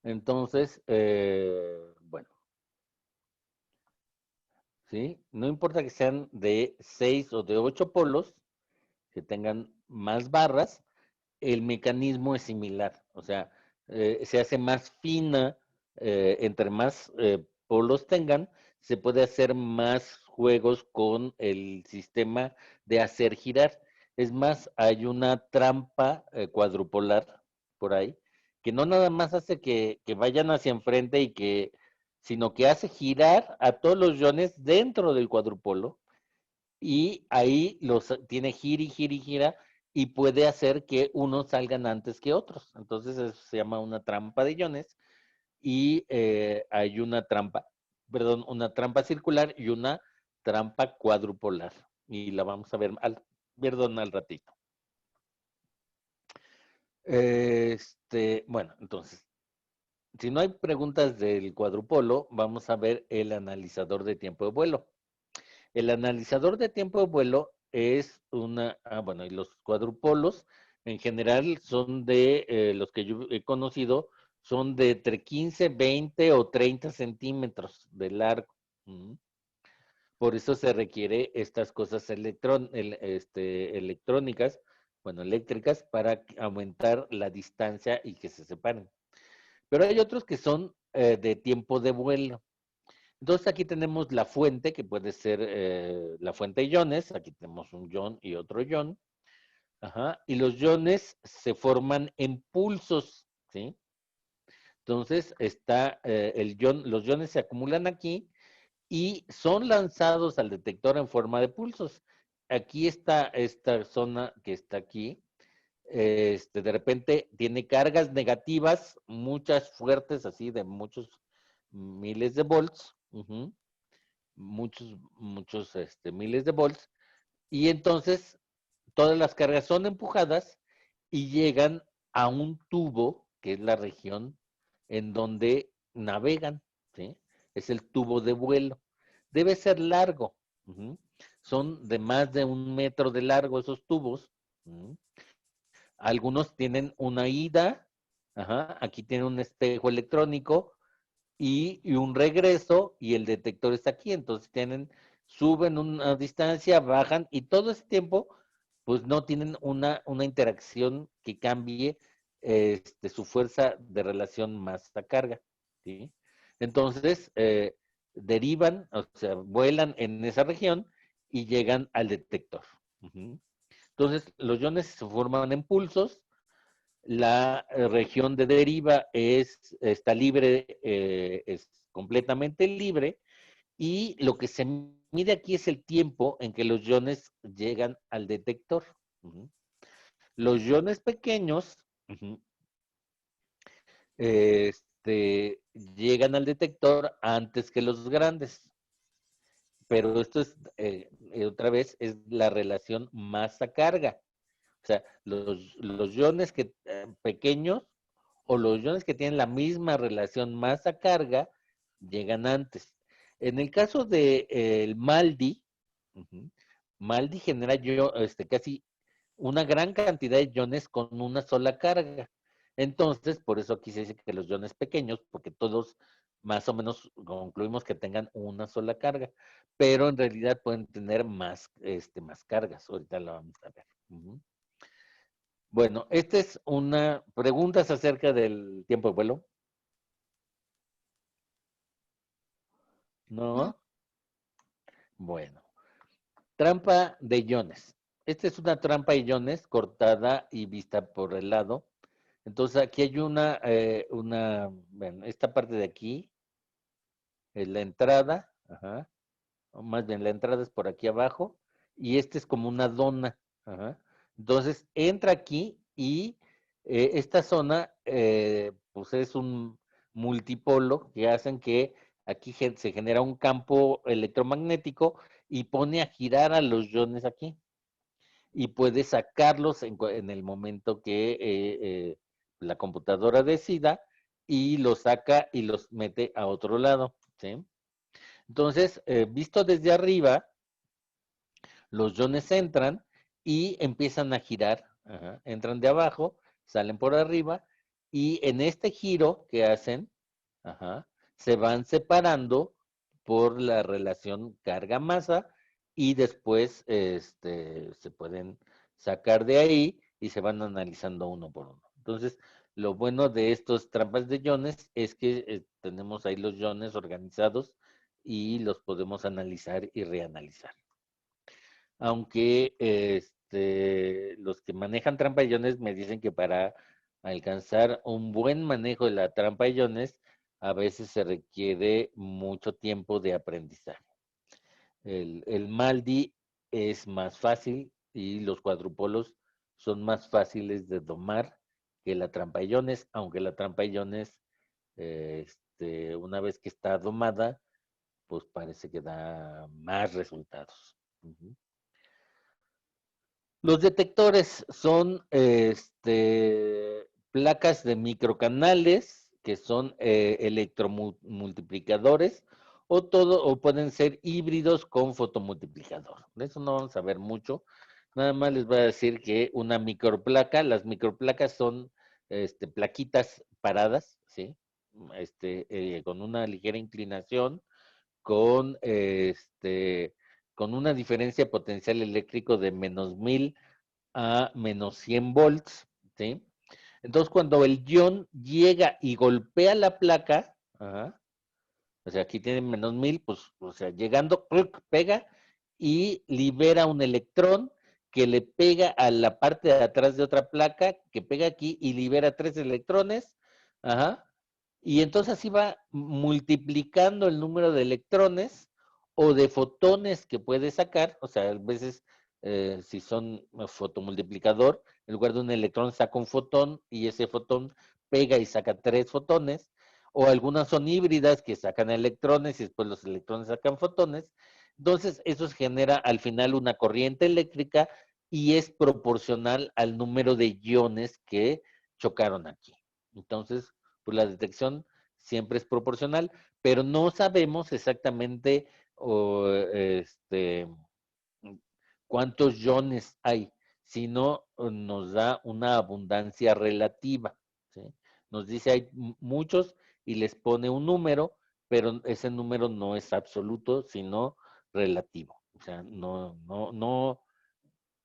Speaker 1: Entonces, bueno, ¿sí? No importa que sean de 6 o de 8 polos, que tengan más barras, el mecanismo es similar, o sea, se hace más fina, entre más polos tengan, se puede hacer más juegos con el sistema de hacer girar. Es más, hay una trampa cuadrupolar por ahí, que no nada más hace que vayan hacia enfrente sino que hace girar a todos los iones dentro del cuadrupolo y ahí los tiene gira y gira y gira y puede hacer que unos salgan antes que otros. Entonces eso se llama una trampa de iones y hay una trampa circular y una trampa cuadrupolar. Y la vamos a ver al ratito. Bueno, entonces, si no hay preguntas del cuadrupolo, vamos a ver el analizador de tiempo de vuelo. El analizador de tiempo de vuelo es bueno, y los cuadrupolos en general son los que yo he conocido, son de entre 15, 20 o 30 centímetros de largo. Mm. Por eso se requiere estas cosas electrónicas, bueno, eléctricas, para aumentar la distancia y que se separen. Pero hay otros que son de tiempo de vuelo. Entonces aquí tenemos la fuente, que puede ser la fuente de iones. Aquí tenemos un ion y otro ion. Ajá. Y los iones se forman en pulsos, ¿sí? Entonces está los iones se acumulan aquí y son lanzados al detector en forma de pulsos. Aquí está esta zona que está aquí. De repente tiene cargas negativas, muchas fuertes, así de muchos miles de volts, muchos miles de volts, y entonces todas las cargas son empujadas y llegan a un tubo, que es la región en donde navegan, ¿sí? Es el tubo de vuelo. Debe ser largo. Son de más de 1 metro de largo esos tubos. Algunos tienen una ida, aquí tiene un espejo electrónico y un regreso, y el detector está aquí. Entonces suben una distancia, bajan, y todo ese tiempo pues no tienen una interacción que cambie su fuerza de relación masa-carga, ¿sí? Entonces, derivan, o sea, vuelan en esa región y llegan al detector. Entonces, los iones se forman en pulsos, la región de deriva está libre, es completamente libre, y lo que se mide aquí es el tiempo en que los iones llegan al detector. Los iones pequeños llegan al detector antes que los grandes. Pero esto es, otra vez, es la relación masa-carga. O sea, los iones pequeños o los iones que tienen la misma relación masa-carga llegan antes. En el caso del MALDI, MALDI genera casi una gran cantidad de iones con una sola carga. Entonces, por eso aquí se dice que los iones pequeños, porque todos más o menos concluimos que tengan una sola carga, pero en realidad pueden tener más cargas. Ahorita lo vamos a ver. Bueno, esta es una pregunta acerca del tiempo de vuelo.
Speaker 4: No.
Speaker 1: ¿No? Bueno, trampa de iones. Esta es una trampa de iones cortada y vista por el lado. Entonces aquí hay bueno, esta parte de aquí es la entrada, o más bien la entrada es por aquí abajo, y este es como una dona. Entonces entra aquí y esta zona pues es un multipolo que hacen que aquí se genera un campo electromagnético y pone a girar a los iones aquí, y puede sacarlos en el momento que la computadora decida, y los saca y los mete a otro lado, ¿sí? Entonces, visto desde arriba, los iones entran y empiezan a girar. Entran de abajo, salen por arriba, y en este giro que hacen, se van separando por la relación carga-masa, y después se pueden sacar de ahí y se van analizando uno por uno. Entonces, lo bueno de estos trampas de iones es que tenemos ahí los iones organizados y los podemos analizar y reanalizar. Aunque los que manejan trampa de iones me dicen que para alcanzar un buen manejo de la trampa de iones, a veces se requiere mucho tiempo de aprendizaje. El MALDI es más fácil y los cuadrupolos son más fáciles de domar que la trampa de iones, aunque la trampa de iones, una vez que está domada, pues parece que da más resultados. Los detectores son placas de microcanales que son electromultiplicadores, o pueden ser híbridos con fotomultiplicador. De eso no vamos a ver mucho. Nada más les voy a decir que una microplaca, las microplacas son plaquitas paradas, ¿sí? Con una ligera inclinación, con con una diferencia potencial eléctrico de -1000 a -100 volts, ¿sí? Entonces, cuando el ion llega y golpea la placa, o sea, aquí tiene -1000, pues, o sea, llegando, pega y libera un electrón que le pega a la parte de atrás de otra placa, que pega aquí y libera 3 electrones, y entonces así va multiplicando el número de electrones, o de fotones que puede sacar, o sea, a veces si son fotomultiplicador, en lugar de un electrón saca un fotón y ese fotón pega y saca 3 fotones, o algunas son híbridas que sacan electrones y después los electrones sacan fotones. Entonces, eso genera al final una corriente eléctrica y es proporcional al número de iones que chocaron aquí. Entonces, pues la detección siempre es proporcional, pero no sabemos exactamente o, cuántos iones hay, sino nos da una abundancia relativa. ¿Sí? Nos dice hay muchos y les pone un número, pero ese número no es absoluto, sino relativo. O sea, no,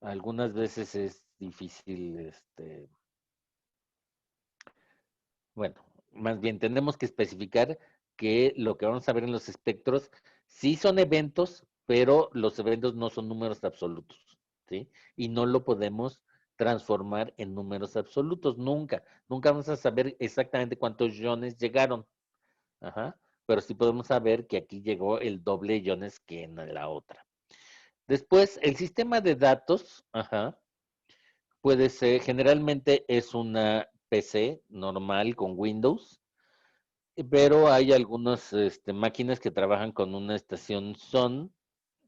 Speaker 1: algunas veces es difícil, bueno, más bien tenemos que especificar que lo que vamos a ver en los espectros sí son eventos, pero los eventos no son números absolutos, ¿sí? Y no lo podemos transformar en números absolutos, nunca. Nunca vamos a saber exactamente cuántos iones llegaron, ajá, pero sí podemos saber que aquí llegó el doble de iones que en la otra. Después, el sistema de datos, ajá, puede ser, generalmente es una PC normal con Windows, pero hay algunas máquinas que trabajan con una estación SON,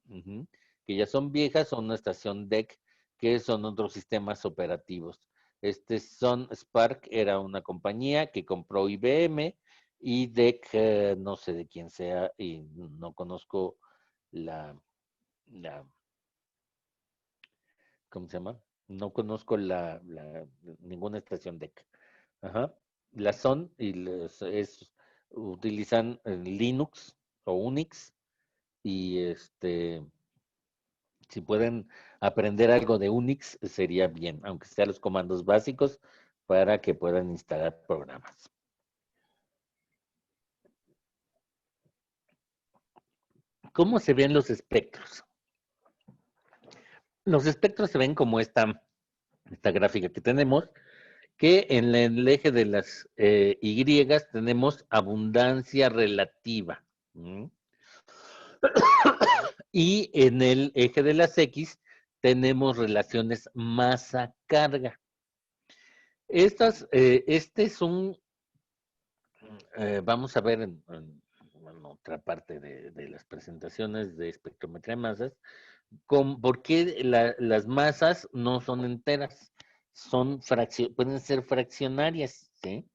Speaker 1: ujú, que ya son viejas, o una estación DEC, que son otros sistemas operativos. Este Sun Spark era una compañía que compró IBM y DEC, no sé de quién sea y no conozco la, la ¿cómo se llama? No conozco ninguna estación DEC. Ajá. Las son y utilizan Linux o Unix y si pueden aprender algo de Unix sería bien, aunque sea los comandos básicos para que puedan instalar programas. ¿Cómo se ven los espectros? Los espectros se ven como esta gráfica que tenemos, que en el eje de las Y tenemos abundancia relativa. ¿Mm? Y en el eje de las X tenemos relaciones masa-carga. Este es vamos a ver en otra parte de las presentaciones de espectrometría de masas, por qué las masas no son enteras, pueden ser fraccionarias, ¿sí?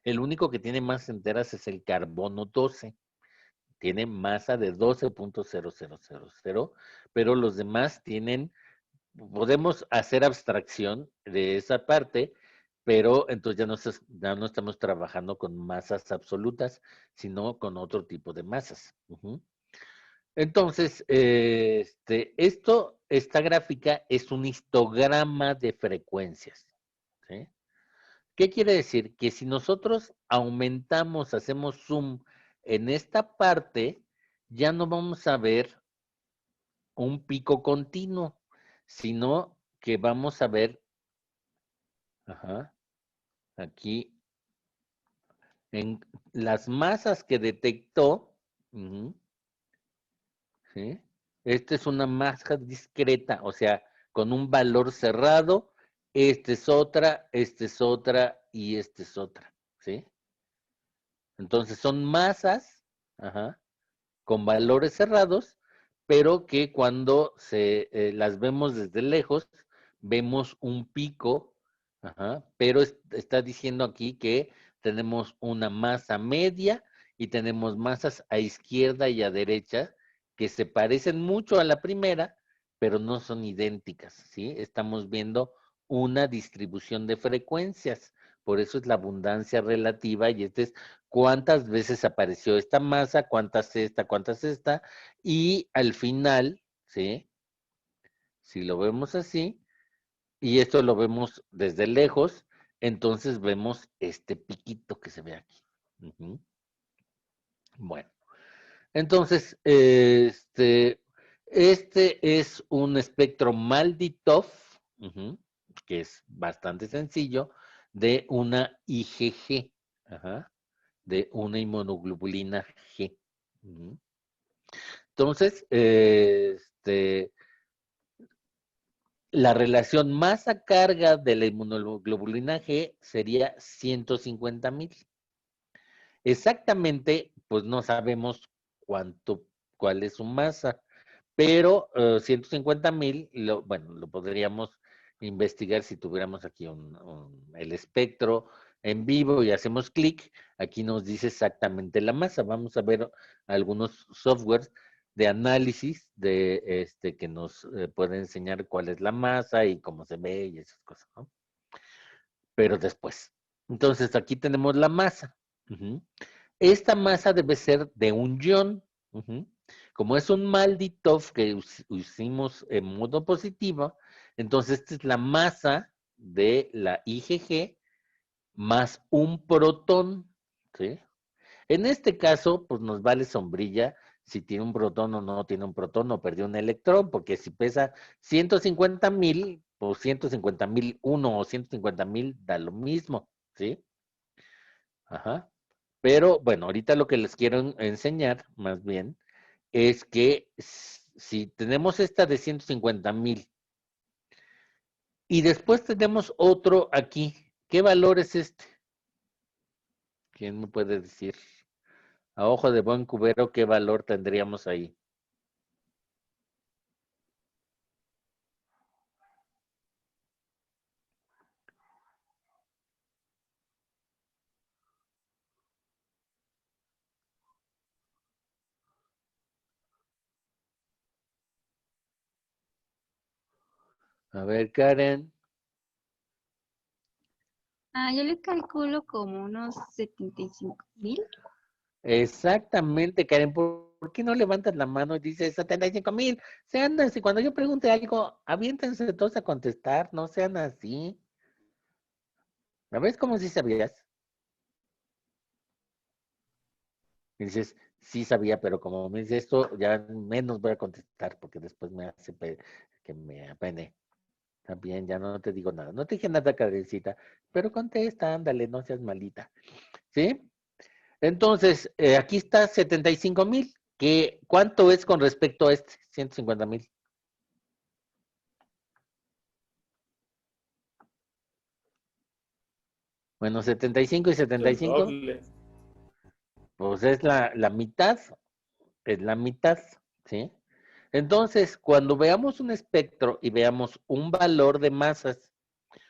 Speaker 1: El único que tiene masas enteras es el carbono 12. Tiene masa de 12.0000, pero los demás podemos hacer abstracción de esa parte, pero entonces ya no estamos trabajando con masas absolutas, sino con otro tipo de masas. Entonces, esta gráfica es un histograma de frecuencias. ¿Sí? ¿Qué quiere decir? Que si nosotros hacemos zoom en esta parte, ya no vamos a ver un pico continuo, sino que vamos a ver, ajá, aquí en las masas que detectó, ¿sí? Esta es una masa discreta, o sea, con un valor cerrado, esta es otra y esta es otra, ¿sí? Entonces son masas, ajá, con valores cerrados, pero que cuando las vemos desde lejos, vemos un pico, ajá, pero está diciendo aquí que tenemos una masa media y tenemos masas a izquierda y a derecha que se parecen mucho a la primera, pero no son idénticas, ¿sí? Estamos viendo una distribución de frecuencias, por eso es la abundancia relativa y este es cuántas veces apareció esta masa, cuántas esta, y al final, ¿sí? Si lo vemos así, y esto lo vemos desde lejos, entonces vemos este piquito que se ve aquí. Bueno, entonces, este es un espectro Malditov, que es bastante sencillo, de una IgG, ajá, de una inmunoglobulina G. Entonces, la relación masa-carga de la inmunoglobulina G sería 150,000. Exactamente, pues no sabemos cuál es su masa, pero 150,000, bueno, lo podríamos investigar si tuviéramos aquí el espectro en vivo y hacemos clic. Aquí nos dice exactamente la masa. Vamos a ver algunos softwares de análisis que nos pueden enseñar cuál es la masa y cómo se ve y esas cosas, ¿no? Pero después. Entonces, aquí tenemos la masa. Uh-huh. Esta masa debe ser de un ion. Uh-huh. Como es un Malditov que hicimos en modo positivo, entonces esta es la masa de la IgG más un protón, ¿sí? En este caso, pues nos vale sombrilla si tiene un protón o no tiene un protón o perdió un electrón, porque si pesa 150,000, pues 150,001 o 150,000 da lo mismo, ¿sí? Ajá. Pero bueno, ahorita lo que les quiero enseñar, más bien, es que si tenemos esta de 150,000 y después tenemos otro aquí, ¿qué valor es este? ¿Quién me puede decir? A ojo de buen cubero, ¿qué valor tendríamos ahí? A ver, Karen.
Speaker 5: Yo le calculo como unos 75,000.
Speaker 1: Exactamente, Karen. ¿Por qué no levantas la mano y dices 75,000? Sean así, cuando yo pregunte algo, aviéntense todos a contestar, no sean así. ¿La ves como si sabías? Y dices, sí sabía, pero como me dice esto, ya menos voy a contestar porque después me hace que me apene. También ya no te digo nada. No te dije nada, Karencita, pero contesta, ándale, no seas malita. ¿Sí? Entonces, aquí está 75,000. ¿Cuánto es con respecto a este? 150,000. Bueno, 75 y 75, pues es la mitad, es la mitad, ¿sí? Entonces, cuando veamos un espectro y veamos un valor de masas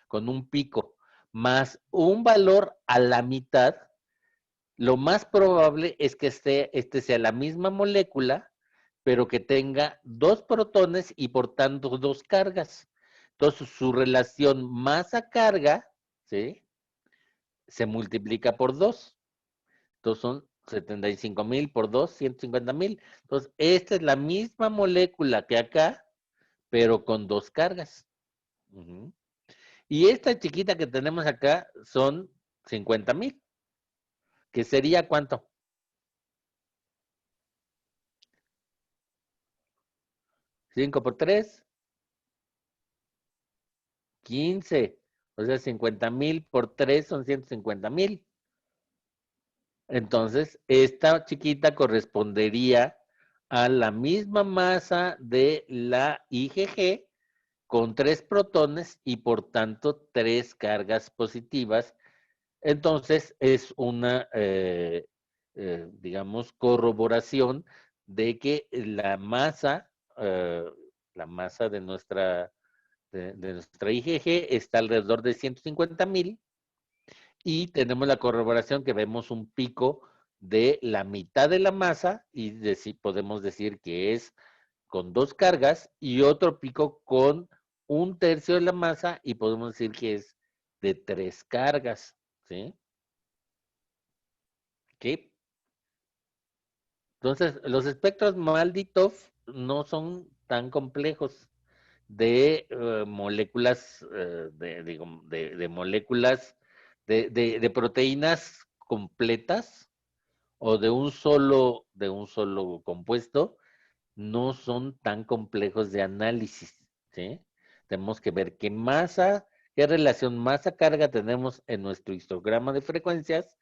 Speaker 1: con un pico más un valor a la mitad, lo más probable es que este sea la misma molécula, pero que tenga dos protones y por tanto dos cargas. Entonces, su relación masa-carga, ¿sí?, se multiplica por 2. Entonces, son 75,000 por 2, 150,000. Entonces, esta es la misma molécula que acá, pero con dos cargas. Uh-huh. Y esta chiquita que tenemos acá son 50,000. ¿Que sería cuánto? 5 por 3, 15. O sea, 50,000 por 3 son 150,000. Entonces, esta chiquita correspondería a la misma masa de la IgG con 3 protones y por tanto 3 cargas positivas. Entonces, es una, digamos, corroboración de que la masa de nuestra IgG está alrededor de 150,000 y tenemos la corroboración que vemos un pico de la mitad de la masa y podemos decir que es con dos cargas y otro pico con un tercio de la masa y podemos decir que es de 3 cargas, ¿sí? ¿Ok? Entonces, los espectros Malditov no son tan complejos de moléculas, de moléculas, de proteínas completas o de un solo compuesto, no son tan complejos de análisis, ¿sí? Tenemos que ver qué masa, qué relación masa-carga tenemos en nuestro histograma de frecuencias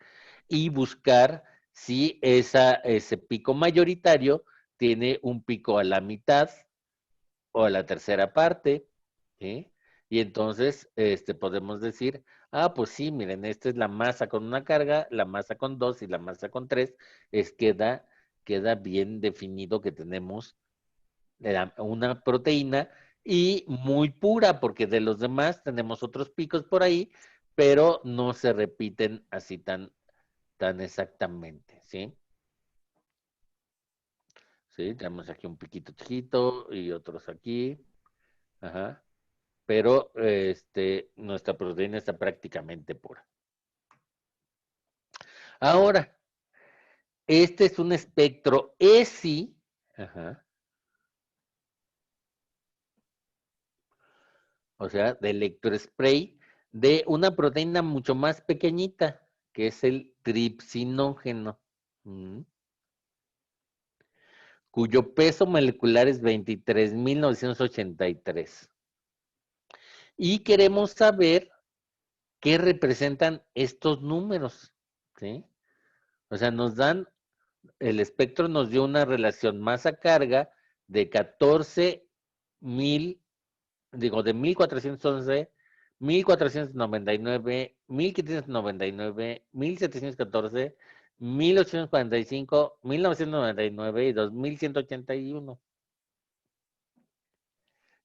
Speaker 1: y buscar si ese pico mayoritario tiene un pico a la mitad o a la tercera parte, ¿sí? Y entonces podemos decir, pues sí, miren, esta es la masa con una carga, la masa con 2 y la masa con 3, queda bien definido que tenemos una proteína y muy pura, porque de los demás tenemos otros picos por ahí, pero no se repiten así tan exactamente, ¿sí? Sí, tenemos aquí un piquito chiquito y otros aquí. Ajá. Pero nuestra proteína está prácticamente pura. Ahora, este es un espectro ESI, ajá, o sea, de electrospray, de una proteína mucho más pequeñita, que es el tripsinógeno, cuyo peso molecular es 23.983. Y queremos saber qué representan estos números, ¿sí? O sea, el espectro nos dio una relación masa-carga de 14.411, 1.499, 1.599, 1.714, 1.845, 1.999 y 2.181.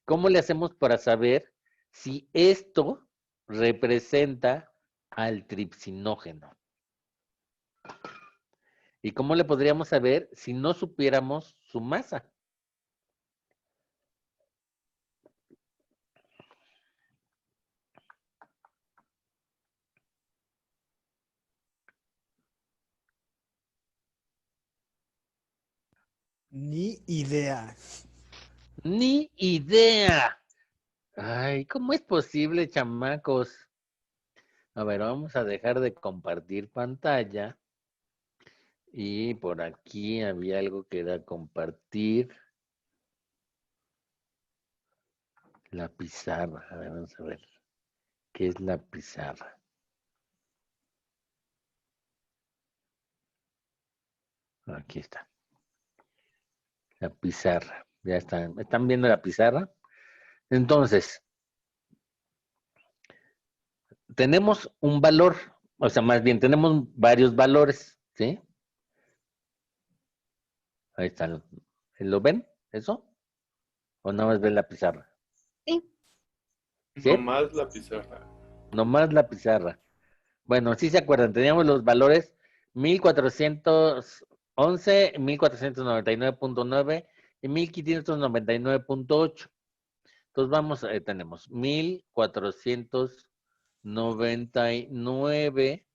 Speaker 1: ¿Cómo le hacemos para saber si esto representa al tripsinógeno? ¿Y cómo le podríamos saber si no supiéramos su masa?
Speaker 2: Ni idea.
Speaker 1: Ni idea. Ay, ¿cómo es posible, chamacos? A ver, vamos a dejar de compartir pantalla. Y por aquí había algo que era compartir. La pizarra. A ver, vamos a ver. ¿Qué es la pizarra? Aquí está. La pizarra. Ya están. ¿Están viendo la pizarra? Entonces, tenemos un valor. O sea, más bien, tenemos varios valores. ¿Sí? Ahí están. ¿Lo ven? ¿Eso? ¿O nada más ven la pizarra?
Speaker 5: Sí.
Speaker 1: ¿Sí?
Speaker 3: Nomás la pizarra.
Speaker 1: Nomás la pizarra. Bueno, sí se acuerdan, teníamos los valores 1411, 1499.9 y 1599.8. Entonces vamos, tenemos 1499.9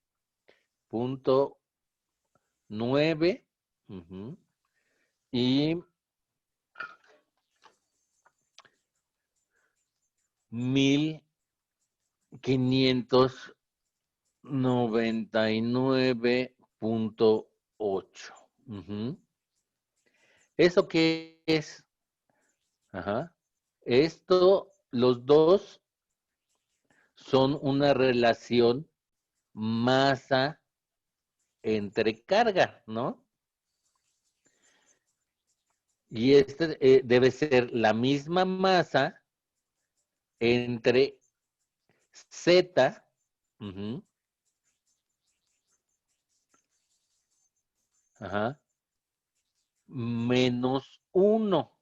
Speaker 1: y 1599.8. ¿Eso qué es? Ajá. Los dos son una relación masa entre carga, ¿no? Y debe ser la misma masa entre Z, ajá, menos 1.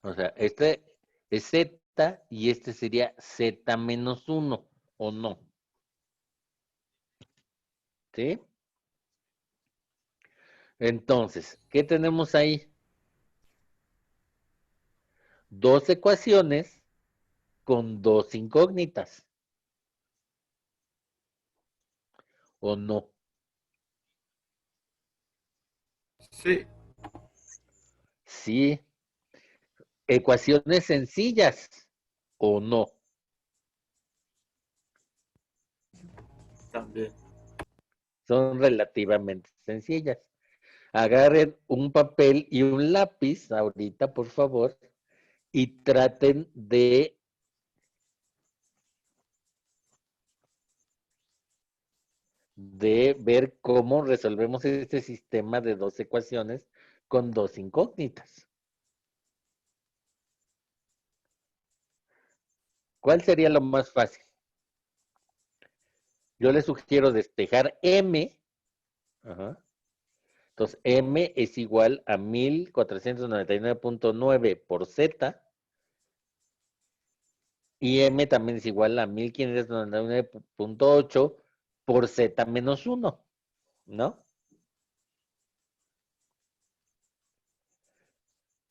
Speaker 1: O sea, este es Z y este sería Z menos 1, ¿o no? ¿Sí? Entonces, ¿qué tenemos ahí? Dos ecuaciones con dos incógnitas, ¿o no?
Speaker 3: Sí,
Speaker 1: Sí, ecuaciones sencillas, ¿o no?
Speaker 3: también.
Speaker 1: Son relativamente sencillas. Agarren un papel y un lápiz ahorita, por favor, y traten de de ver cómo resolvemos este sistema de dos ecuaciones con dos incógnitas. ¿Cuál sería lo más fácil? Yo les sugiero despejar M. Ajá. Entonces, M es igual a 1499.9 por Z. Y M también es igual a 1599.8 por Z menos 1, ¿no?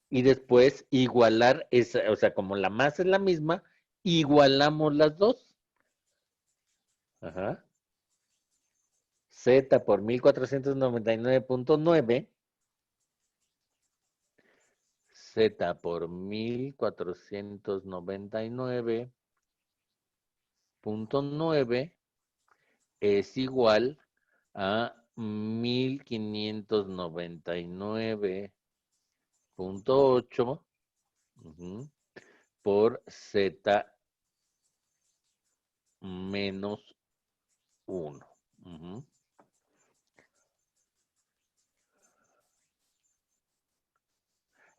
Speaker 1: Y después igualar esa, o sea, como la masa es la misma, igualamos las dos. Ajá. Z por 1499.9. Z por 1499.9 es igual a 1599.8 por Z menos 1.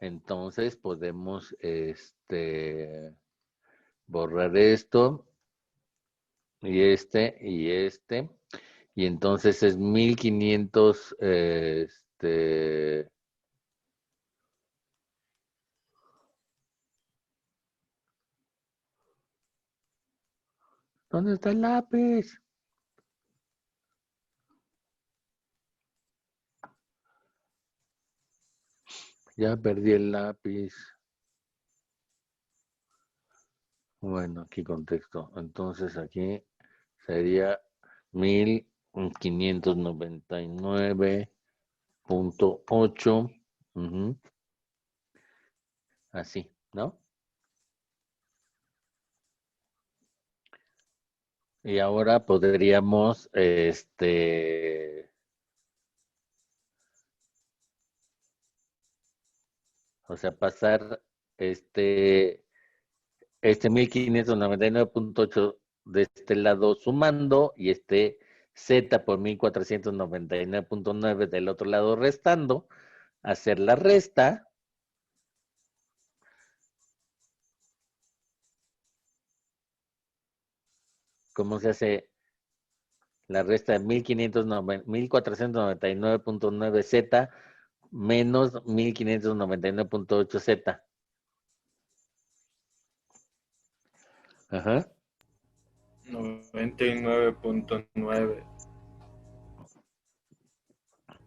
Speaker 1: Entonces podemos borrar esto y este. Y entonces es 1500, ¿dónde está el lápiz? Ya perdí el lápiz. Bueno, aquí contexto. Entonces aquí sería 1599.8. Así, ¿no? Y ahora podríamos, o sea, pasar este 1599.8 de este lado sumando y Z por 1499.9 del otro lado restando, hacer la resta. ¿Cómo se hace la resta de 1499.9 Z menos 1599.8 Z? Ajá.
Speaker 3: 99.9.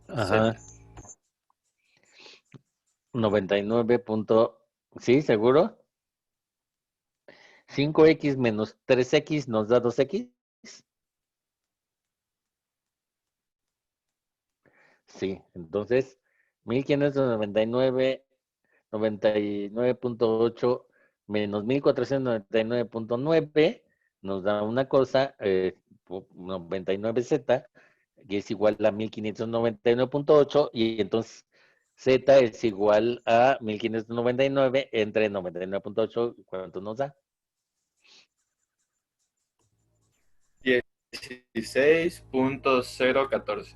Speaker 1: Ajá. 99. ¿Sí, seguro? 5x menos 3x nos da 2x. Sí, entonces 1599.8 menos 1499.9 nos da una cosa, 99z, que es igual a 1599.8, y entonces z es igual a 1599 entre 99.8, ¿cuánto nos da?
Speaker 3: 16.014.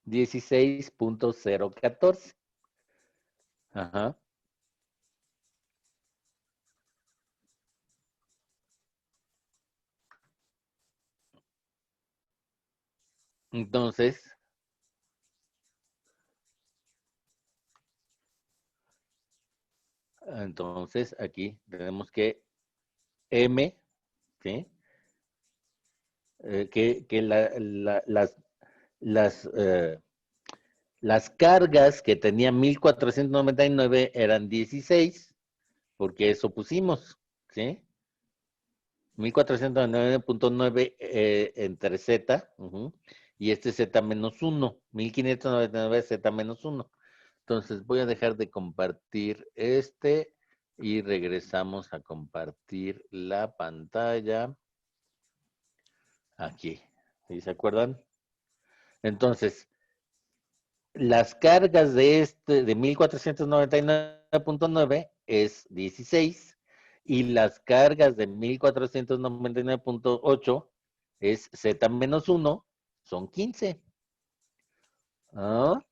Speaker 1: 16.014. Ajá. Entonces, aquí tenemos que M, ¿sí? Que las cargas que tenía 1499 eran 16, porque eso pusimos, ¿sí? 1499.9 entre Z, y Z menos 1, 1599 Z menos 1. Entonces voy a dejar de compartir y regresamos a compartir la pantalla aquí. ¿Sí se acuerdan? Entonces, las cargas de 1499.9 es 16 y las cargas de 1499.8 es Z menos 1 son 15. ¿Ah?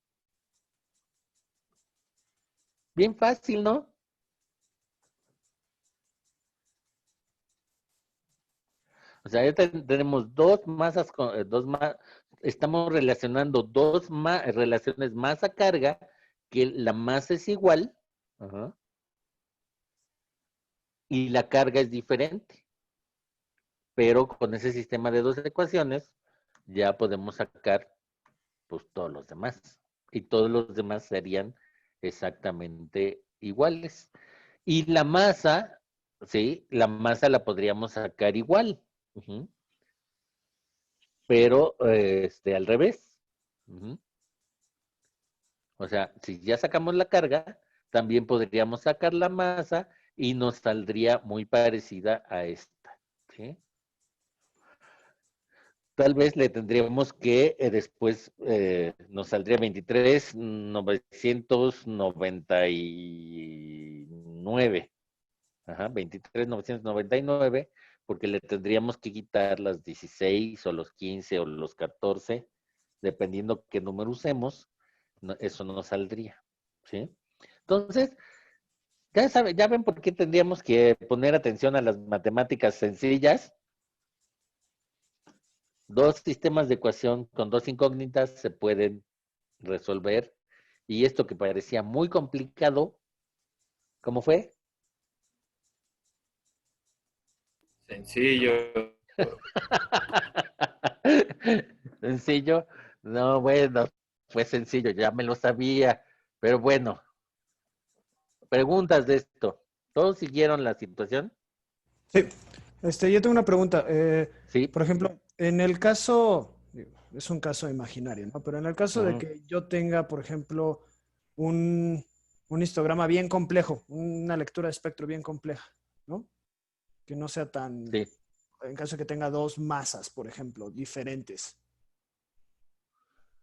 Speaker 1: Bien fácil, ¿no? O sea, ya tenemos dos masas, estamos relacionando relaciones masa-carga, que la masa es igual, ajá, y la carga es diferente. Pero con ese sistema de dos ecuaciones, ya podemos sacar pues todos los demás. Y todos los demás serían exactamente iguales. Y la masa, sí, la masa la podríamos sacar igual. Uh-huh. Pero al revés. Uh-huh. O sea, si ya sacamos la carga, también podríamos sacar la masa y nos saldría muy parecida a esta. ¿Sí? Tal vez le tendríamos que después nos saldría 23,999. Ajá, 23,999, porque le tendríamos que quitar las 16 o los 15 o los 14, dependiendo qué número usemos, eso no saldría. ¿Sí? Entonces, ya ven por qué tendríamos que poner atención a las matemáticas sencillas. Dos sistemas de ecuación con dos incógnitas se pueden resolver. Y esto que parecía muy complicado, ¿cómo fue?
Speaker 3: Sencillo.
Speaker 1: Sencillo. No, bueno, fue sencillo, ya me lo sabía. Pero bueno, preguntas de esto. ¿Todos siguieron la situación?
Speaker 2: Sí. Yo tengo una pregunta.
Speaker 1: Sí.
Speaker 2: Por ejemplo, en el caso, digo, es un caso imaginario, ¿no? Pero en el caso de
Speaker 1: Uh-huh.
Speaker 2: que yo tenga, por ejemplo, un, un histograma bien complejo, una lectura de espectro bien compleja, ¿no? Que no sea tan,
Speaker 1: Sí.
Speaker 2: en caso de que tenga dos masas, por ejemplo, diferentes.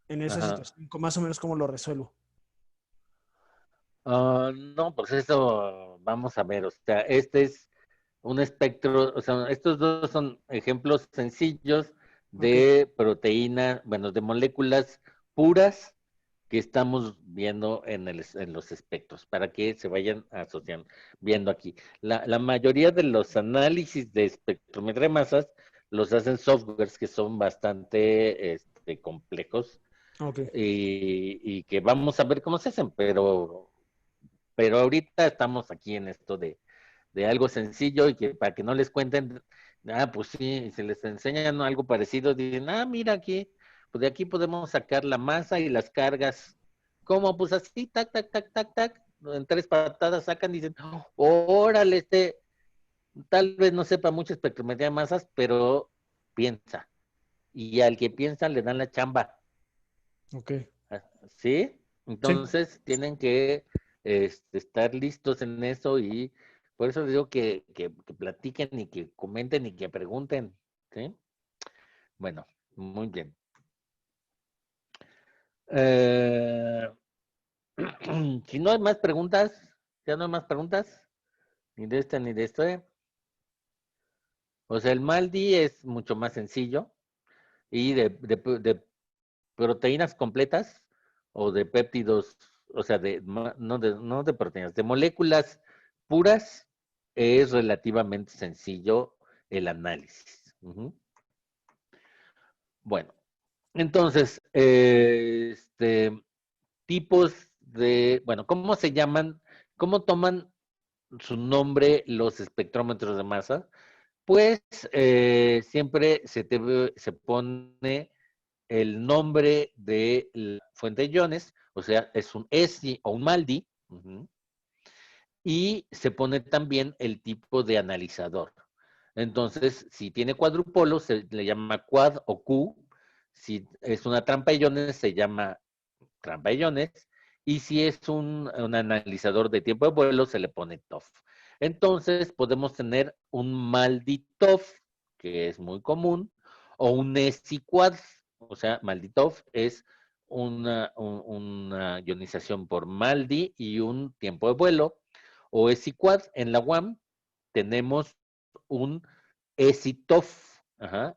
Speaker 2: En esa
Speaker 1: Ajá.
Speaker 2: situación, más o menos, ¿cómo lo resuelvo?
Speaker 1: No, pues eso vamos a ver. O sea, este es un espectro, o sea, estos dos son ejemplos sencillos
Speaker 2: Ok,
Speaker 1: de proteínas, bueno, de moléculas puras que estamos viendo en los espectros, para que se vayan asociando, viendo aquí. La mayoría de los análisis de espectrometría de masas los hacen softwares que son bastante complejos
Speaker 2: ok.
Speaker 1: y que vamos a ver cómo se hacen, pero ahorita estamos aquí en esto de algo sencillo y que para que no les cuenten, pues sí, si les enseñan algo parecido, dicen, mira aquí, pues de aquí podemos sacar la masa y las cargas. ¿Cómo? Pues así, tac, tac, tac, tac, tac, en 3 patadas sacan y dicen, órale, tal vez no sepa mucho espectrometría de masas, pero piensa. Y al que piensa le dan la chamba.
Speaker 2: Ok.
Speaker 1: ¿Sí?
Speaker 2: Sí.
Speaker 1: Entonces tienen que estar listos en eso y por eso digo que platiquen y que comenten y que pregunten. ¿Sí? Bueno, muy bien. Eh, si no hay más preguntas, ya no hay más preguntas, ni de esta ni de esto. O sea, el MALDI es mucho más sencillo y de proteínas completas o de péptidos, o sea, no de proteínas, de moléculas puras, es relativamente sencillo el análisis. Uh-huh. Bueno, entonces, tipos bueno, ¿cómo se llaman, cómo toman su nombre los espectrómetros de masa? Pues siempre se pone el nombre de la fuente de iones, o sea, es un ESI o un MALDI, uh-huh, y se pone también el tipo de analizador. Entonces, si tiene cuadrupolo, se le llama quad o Q. Si es una trampa de iones, se llama trampa de iones. Y si es un analizador de tiempo de vuelo, se le pone TOF. Entonces, podemos tener un MALDI TOF, que es muy común, o un ESI quad. O sea, MALDI TOF es una ionización por MALDI y un tiempo de vuelo. O ESI-Quad, en la UAM tenemos un ESI-TOF,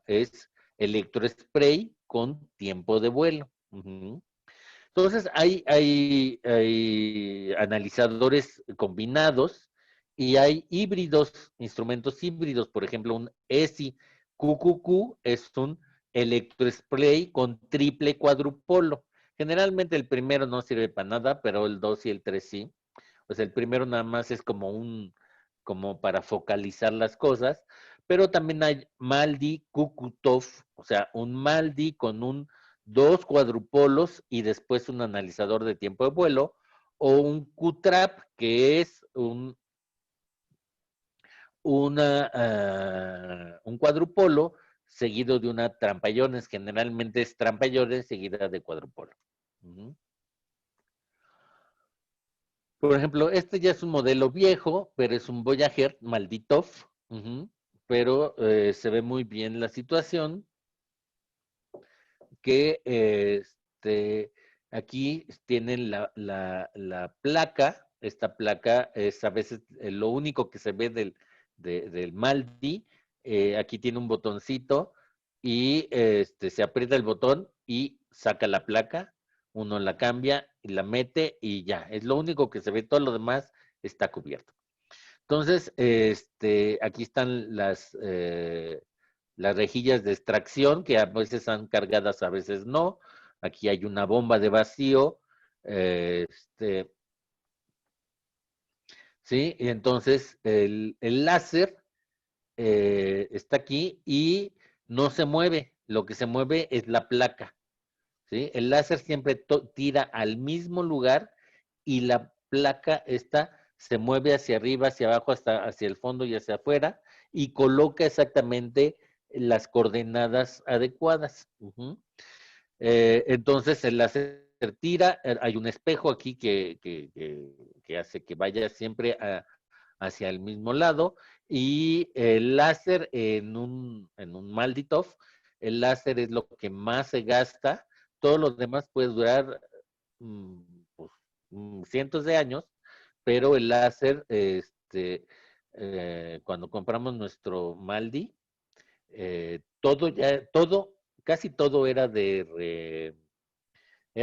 Speaker 1: es electrospray con tiempo de vuelo. Entonces, hay analizadores combinados y hay híbridos, instrumentos híbridos. Por ejemplo, un ESI QQQ es un electrospray con triple cuadrupolo. Generalmente el primero no sirve para nada, pero el 2 y el 3 sí. Pues el primero nada más es como para focalizar las cosas, pero también hay Maldi Kukutov, o sea, un Maldi con dos cuadrupolos y después un analizador de tiempo de vuelo, o un QTRAP, que es un cuadrupolo seguido de una trampayones, generalmente es trampayones seguida de cuadrupolo. Por ejemplo, este ya es un modelo viejo, pero es un Voyager Malditov, pero se ve muy bien la situación, que aquí tienen la placa. Esta placa es a veces lo único que se ve del Maldi. Aquí tiene un botoncito y se aprieta el botón y saca la placa. Uno la cambia y la mete y ya. Es lo único que se ve. Todo lo demás está cubierto. Entonces, aquí están las rejillas de extracción, que a veces están cargadas, a veces no. Aquí hay una bomba de vacío. ¿Sí? Y entonces el láser está aquí y no se mueve. Lo que se mueve es la placa. ¿Sí? El láser siempre tira al mismo lugar y la placa esta se mueve hacia arriba, hacia abajo, hasta hacia el fondo y hacia afuera y coloca exactamente las coordenadas adecuadas. Entonces el láser tira, hay un espejo aquí que hace que vaya siempre hacia el mismo lado, y el láser en un Malditov, el láser es lo que más se gasta. Todos los demás puede durar pues, cientos de años, pero el láser, cuando compramos nuestro Maldi, casi todo era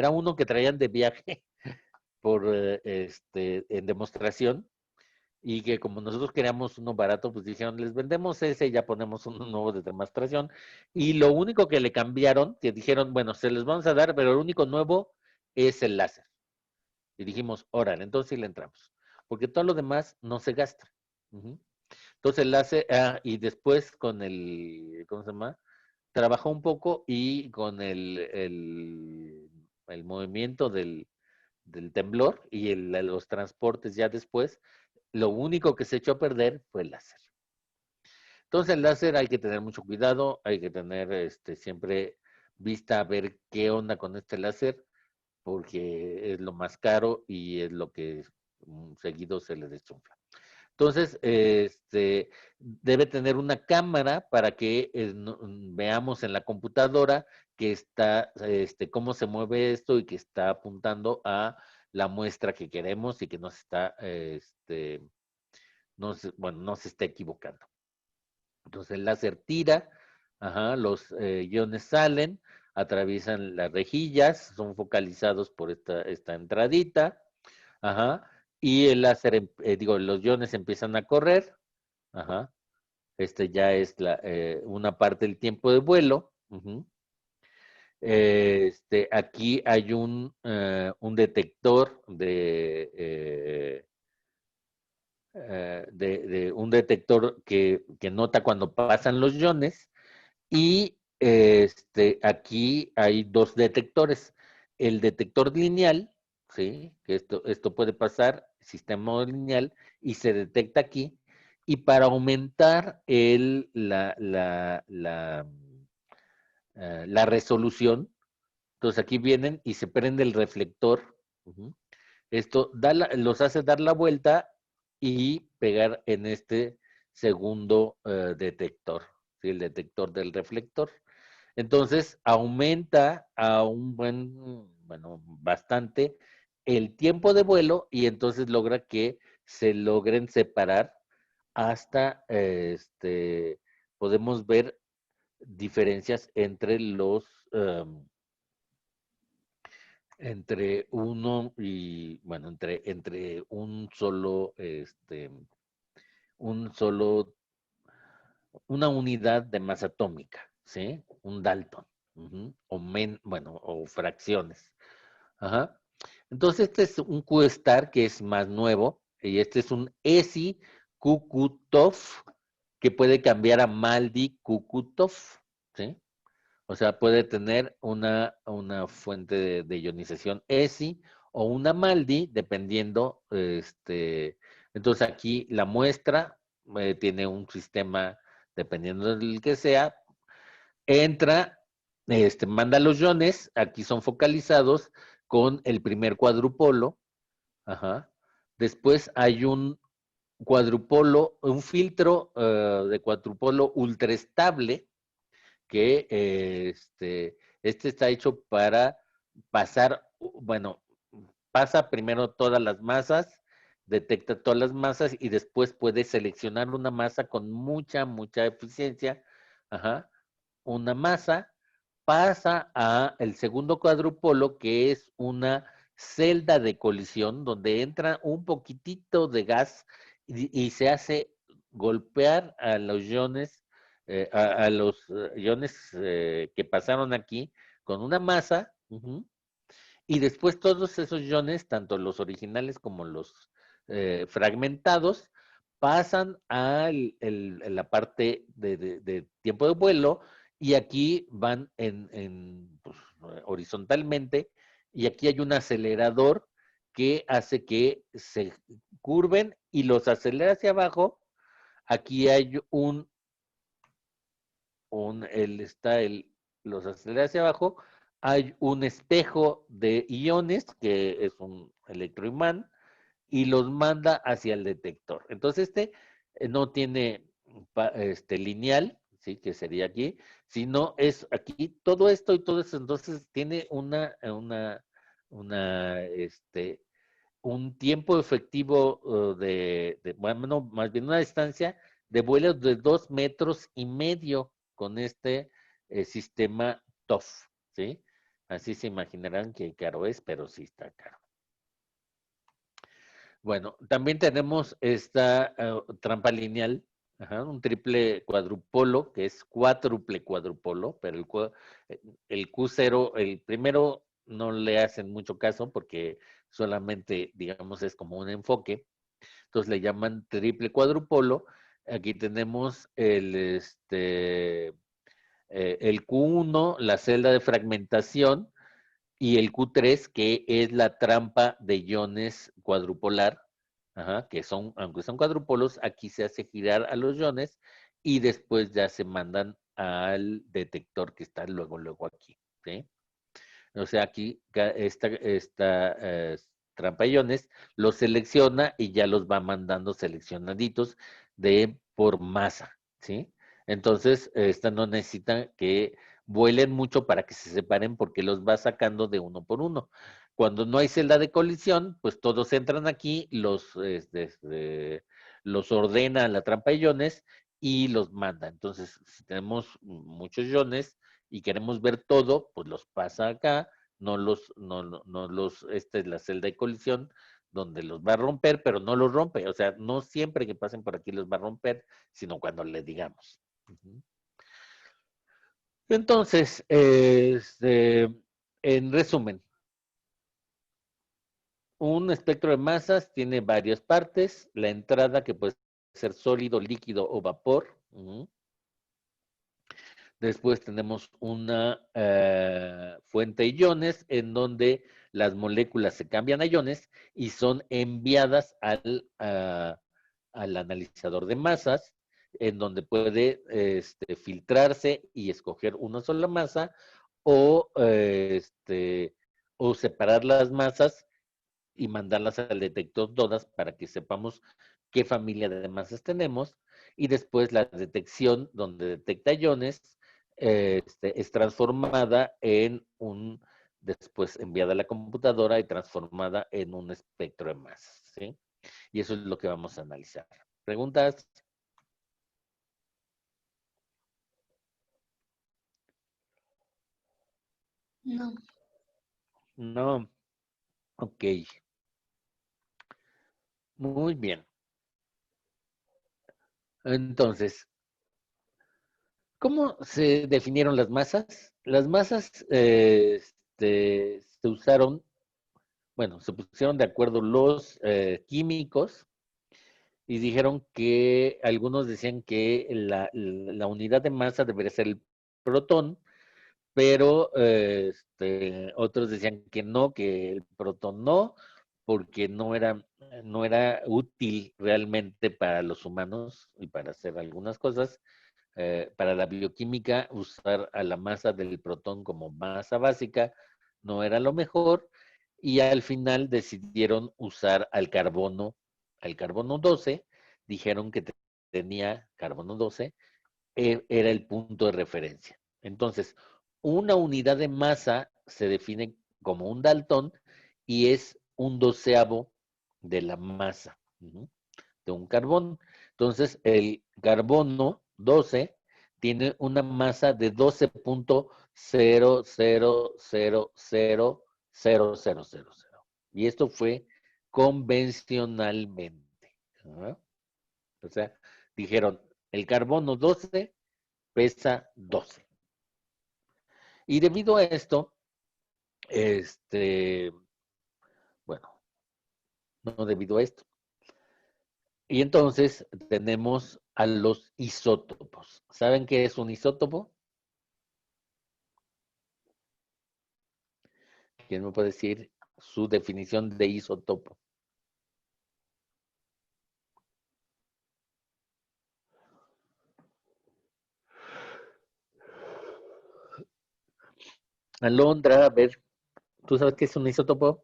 Speaker 1: uno que traían de viaje en demostración, y que como nosotros queríamos uno barato, pues dijeron, les vendemos ese y ya ponemos uno nuevo de demostración. Y lo único que le cambiaron, que dijeron, bueno, se les vamos a dar, pero lo único nuevo es el láser. Y dijimos, órale, entonces sí le entramos. Porque todo lo demás no se gasta. Entonces el láser, y después con ¿cómo se llama? Trabajó un poco y con el movimiento del temblor y los transportes ya después, lo único que se echó a perder fue el láser. Entonces el láser hay que tener mucho cuidado, hay que tener siempre vista a ver qué onda con este láser, porque es lo más caro y es lo que seguido se le deschonfla. Entonces, debe tener una cámara para que veamos en la computadora que está, cómo se mueve esto y que está apuntando a la muestra que queremos y que no se está equivocando. Entonces el láser tira, los iones salen, atraviesan las rejillas, son focalizados por esta entradita, y el láser, los iones empiezan a correr, ya es una parte del tiempo de vuelo. Aquí hay un detector un detector que nota cuando pasan los iones, y aquí hay dos detectores. El detector lineal, ¿sí? Que esto puede pasar, sistema lineal, y se detecta aquí. Y para aumentar la resolución, entonces aquí vienen y se prende el reflector. Esto los hace dar la vuelta y pegar en este segundo detector, ¿sí? El detector del reflector. Entonces aumenta a bastante el tiempo de vuelo, y entonces logra que se logren separar hasta, podemos ver diferencias entre entre uno y, bueno, entre un solo, una unidad de masa atómica, ¿sí? Un Dalton, bueno, o fracciones. Ajá. Entonces, este es un Q-star que es más nuevo, y este es un ESI Kukutov, que puede cambiar a Maldi Kukutov, ¿sí? O sea, puede tener una fuente de ionización ESI o una MALDI, dependiendo, entonces aquí la muestra tiene un sistema, dependiendo del que sea, entra, manda los iones, aquí son focalizados con el primer cuadrupolo, ajá. Después hay un cuadrupolo, un filtro de cuadrupolo ultraestable, que este está hecho para pasar, bueno, pasa primero todas las masas, detecta todas las masas y después puede seleccionar una masa con mucha eficiencia, ajá, una masa, pasa a el segundo cuadrupolo, que es una celda de colisión donde entra un poquitito de gas y se hace golpear a los iones, a los iones que pasaron aquí con una masa, y después todos esos iones, tanto los originales como los fragmentados, pasan a la parte de tiempo de vuelo, y aquí van pues, horizontalmente, y aquí hay un acelerador que hace que se curven y los acelera hacia abajo. Aquí hay los acelera hacia abajo. Hay un espejo de iones, que es un electroimán, y los manda hacia el detector. Entonces, no tiene lineal, ¿sí? Que sería aquí, sino es aquí todo esto y todo eso. Entonces, tiene un tiempo efectivo bueno, más bien una distancia de vuelo de 2,5 metros con este sistema TOF, ¿sí? Así se imaginarán que caro es, pero sí está caro. Bueno, también tenemos esta trampa lineal, un triple cuadrupolo, que es cuádruple cuadrupolo, pero el Q0, el primero no le hacen mucho caso porque solamente, digamos, es como un enfoque. Entonces le llaman triple cuadrupolo. Aquí tenemos el Q1, la celda de fragmentación, y el Q3, que es la trampa de iones cuadrupolar, que son, aunque son cuadrupolos, aquí se hace girar a los iones y después ya se mandan al detector que está luego aquí, ¿sí? O sea, aquí esta trampa de iones los selecciona y ya los va mandando seleccionaditos por masa, ¿sí? Entonces, esta no necesita que vuelen mucho para que se separen porque los va sacando de uno por uno. Cuando no hay celda de colisión, pues todos entran aquí, los ordena a la trampa de iones y los manda. Entonces, si tenemos muchos iones y queremos ver todo, pues los pasa acá, esta es la celda de colisión donde los va a romper, pero no los rompe. O sea, no siempre que pasen por aquí los va a romper, sino cuando le digamos. Entonces, en resumen, un espectro de masas tiene varias partes. La entrada, que puede ser sólido, líquido o vapor. Después tenemos una fuente de iones en donde las moléculas se cambian a iones y son enviadas al analizador de masas, en donde puede filtrarse y escoger una sola masa, o, o separar las masas y mandarlas al detector todas para que sepamos qué familia de masas tenemos. Y después la detección, donde detecta iones, es transformada después enviada a la computadora y transformada en un espectro de masas, ¿sí? Y eso es lo que vamos a analizar. ¿Preguntas?
Speaker 4: No.
Speaker 1: No. Ok. Muy bien. Entonces, ¿cómo se definieron las masas? Las masas se usaron, bueno, se pusieron de acuerdo los químicos y dijeron que algunos decían que la unidad de masa debería ser el protón, pero otros decían que el protón no, porque no era útil realmente para los humanos y para hacer algunas cosas. Para la bioquímica, usar a la masa del protón como masa básica no era lo mejor, y al final decidieron usar al carbono 12, dijeron que tenía carbono 12, era el punto de referencia. Entonces, una unidad de masa se define como un daltón y es un doceavo de la masa de un carbono. Entonces, el carbono 12 tiene una masa de 12.00000000. Y esto fue convencionalmente. ¿No? O sea, dijeron, el carbono 12 pesa 12. Y debido a esto, bueno, no debido a esto. Y entonces tenemos a los isótopos. ¿Saben qué es un isótopo? ¿Quién me puede decir su definición de isótopo? Alondra, a ver, ¿tú sabes qué es un isótopo?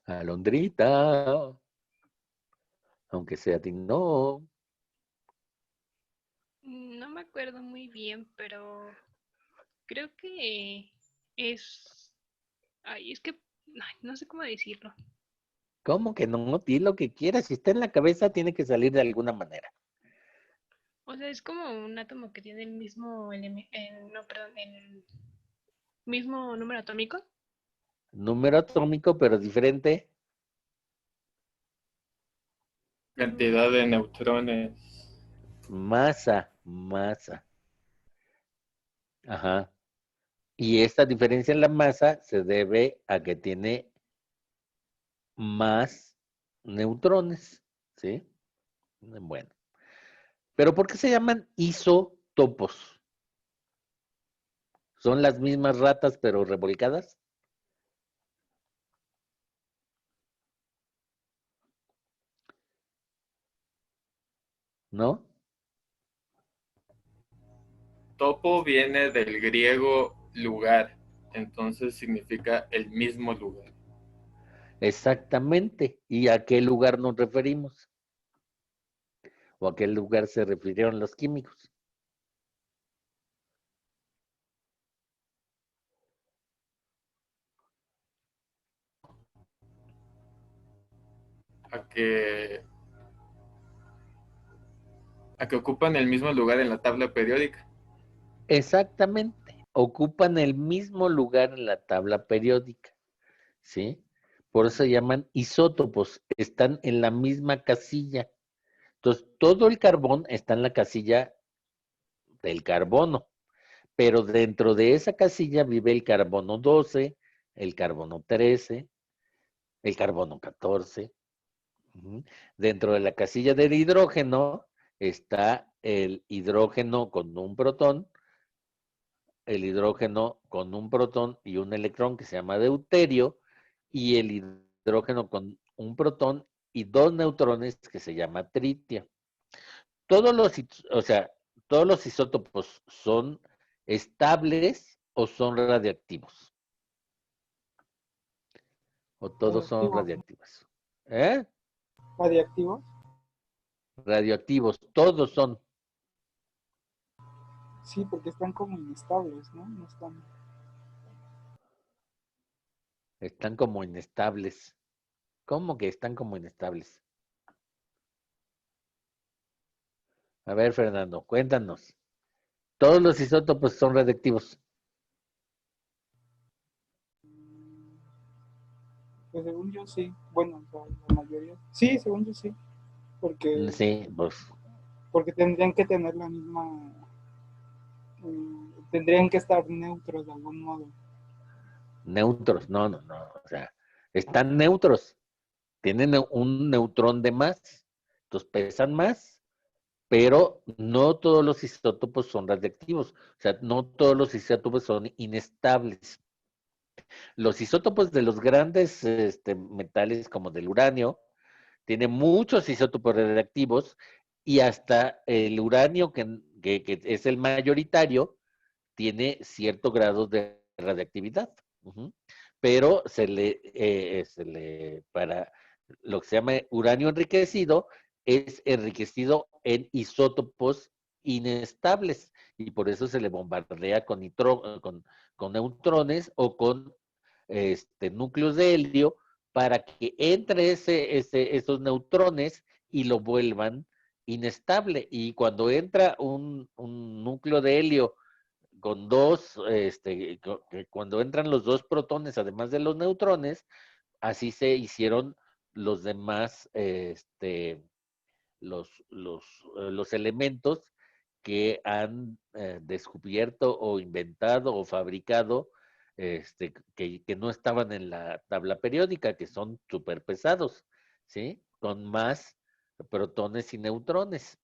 Speaker 1: Alondrita, aunque sea a ti no.
Speaker 6: No me acuerdo muy bien, pero creo que es... Ay, es que... ay, no sé cómo decirlo.
Speaker 1: ¿Cómo que no? Di lo que quieras. Si está en la cabeza, tiene que salir de alguna manera.
Speaker 6: O sea, es como un átomo que tiene el mismo no, perdón, el mismo número atómico.
Speaker 1: Número atómico, pero diferente.
Speaker 3: Cantidad de neutrones.
Speaker 1: Masa. Ajá. Y esta diferencia en la masa se debe a que tiene más neutrones, ¿sí? Bueno. ¿Pero por qué se llaman isótopos? ¿Son las mismas ratas pero revolcadas? ¿No?
Speaker 3: Topo viene del griego lugar, entonces significa el mismo lugar.
Speaker 1: Exactamente. ¿Y a qué lugar nos referimos? ¿O a qué lugar se refirieron los químicos?
Speaker 3: A que, a que ocupan el mismo lugar en la tabla periódica.
Speaker 1: Exactamente. Ocupan el mismo lugar en la tabla periódica, ¿sí? Por eso se llaman isótopos. Están en la misma casilla. Entonces, todo el carbón está en la casilla del carbono, pero dentro de esa casilla vive el carbono 12, el carbono 13, el carbono 14. Dentro de la casilla del hidrógeno está el hidrógeno con un protón, el hidrógeno con un protón y un electrón que se llama deuterio, y el hidrógeno con un protón y dos neutrones que se llama tritio. Todos los, o sea, todos los isótopos son estables o son radiactivos. O todos son
Speaker 7: Radioactivos, ¿no?
Speaker 1: radiactivos. ¿Eh?
Speaker 7: Radiactivos.
Speaker 1: Radioactivos, todos son.
Speaker 7: Sí, porque están como inestables, ¿no? No están.
Speaker 1: Están como inestables. ¿Cómo que están como inestables? A ver, Fernando, cuéntanos. Todos los isótopos son radiactivos.
Speaker 7: Pues según yo sí. Bueno, o sea, la mayoría. Sí, según yo sí. Porque,
Speaker 1: Sí, pues
Speaker 7: porque tendrían que tener la misma. Tendrían que estar neutros de algún modo.
Speaker 1: neutros, no. O sea, están neutros. Tienen un neutrón de más. Entonces pesan más, pero no todos los isótopos son radiactivos. O sea, no todos los isótopos son inestables. Los isótopos de los grandes metales como del uranio tienen muchos isótopos radiactivos y hasta el uranio que es el mayoritario tiene cierto grado de radiactividad. Pero para lo que se llama uranio enriquecido, es enriquecido en isótopos inestables y por eso se le bombardea con neutrones o con núcleos de helio para que entre esos neutrones y lo vuelvan inestable. Y cuando entra un núcleo de helio con cuando entran los dos protones, además de los neutrones, así se hicieron los demás, los elementos que han descubierto o inventado o fabricado que no estaban en la tabla periódica, que son súper pesados, ¿sí? Con más protones y neutrones.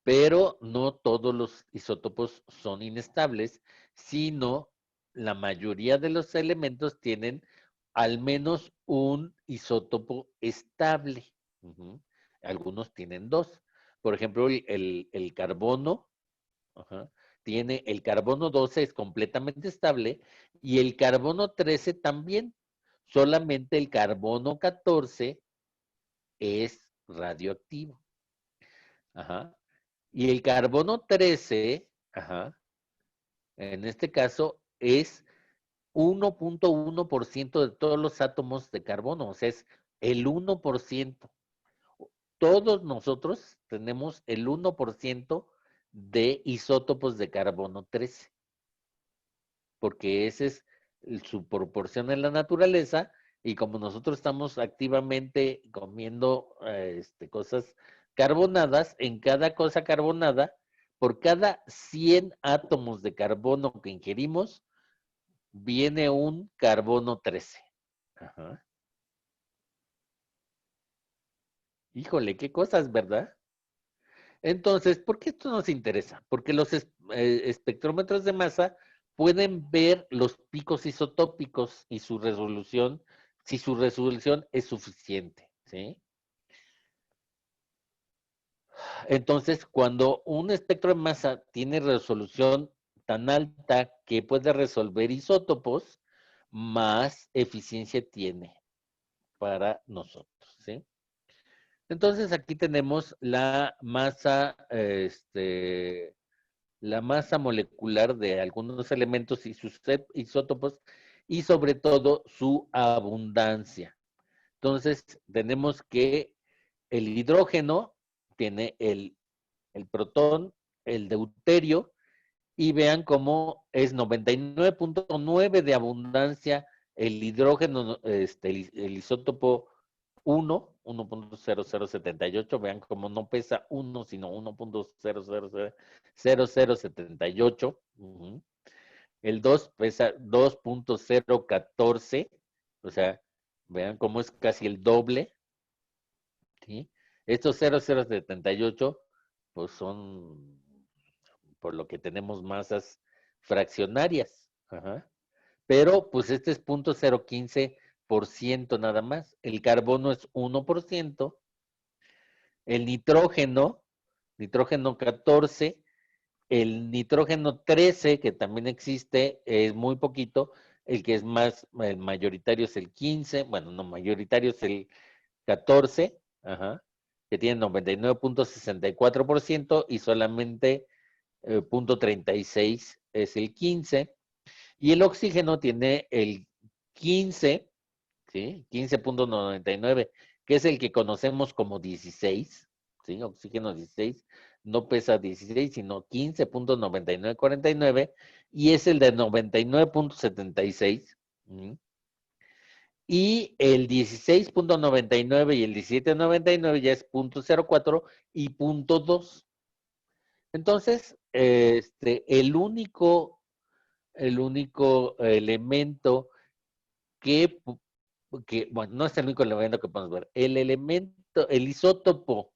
Speaker 1: Pero no todos los isótopos son inestables, sino la mayoría de los elementos tienen al menos un isótopo estable. Ujú. Algunos tienen dos. Por ejemplo, el carbono, ajá, tiene el carbono 12 es completamente estable y el carbono 13 también. Solamente el carbono 14 es radioactivo. Ajá. Y el carbono 13, ajá, en este caso es 1.1% de todos los átomos de carbono, o sea, es el 1%. Todos nosotros tenemos el 1% de isótopos de carbono 13, porque esa es su proporción en la naturaleza y como nosotros estamos activamente comiendo cosas carbonadas, en cada cosa carbonada, por cada 100 átomos de carbono que ingerimos, viene un carbono 13. Ajá. Híjole, qué cosas, ¿verdad? Entonces, ¿por qué esto nos interesa? Porque los espectrómetros de masa pueden ver los picos isotópicos y su resolución, si su resolución es suficiente, ¿sí? Entonces, cuando un espectro de masa tiene resolución tan alta que puede resolver isótopos, más eficiencia tiene para nosotros, ¿sí? Entonces, aquí tenemos la masa molecular de algunos elementos y sus isótopos y sobre todo su abundancia. Entonces, tenemos que el hidrógeno tiene el protón, el deuterio, y vean cómo es 99.9 de abundancia el hidrógeno, el isótopo 1.0078, vean cómo no pesa 1, sino 1.0000078. El 2 pesa 2.014, o sea, vean cómo es casi el doble, ¿sí? Estos 0.078, pues son por lo que tenemos masas fraccionarias. Ajá. Pero pues este es 0.015% nada más. El carbono es 1%. El nitrógeno 14, el nitrógeno 13, que también existe, es muy poquito. El que es más, el mayoritario es el 15, bueno, no mayoritario es el 14, ajá, que tiene 99.64% y solamente 0.36 es el 15, y el oxígeno tiene el 15, ¿sí? 15.99, que es el que conocemos como 16, ¿sí? Oxígeno 16 no pesa 16, sino 15.9949 y es el de 99.76. Y el 16.99 y el 17.99 ya es 0.04 y 0.2. Entonces, el único elemento que, bueno, no es el único elemento que podemos ver, el isótopo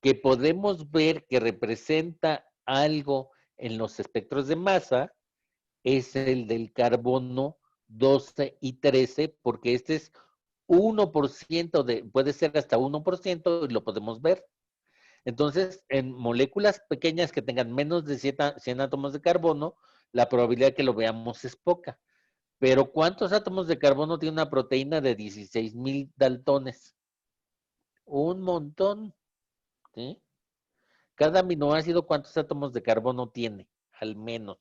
Speaker 1: que podemos ver que representa algo en los espectros de masa es el del carbono 12 y 13, porque este es 1% puede ser hasta 1% y lo podemos ver. Entonces, en moléculas pequeñas que tengan menos de 100 átomos de carbono, la probabilidad de que lo veamos es poca. Pero ¿cuántos átomos de carbono tiene una proteína de 16,000 daltones? Un montón, ¿sí? Cada aminoácido, ¿cuántos átomos de carbono tiene? Al menos.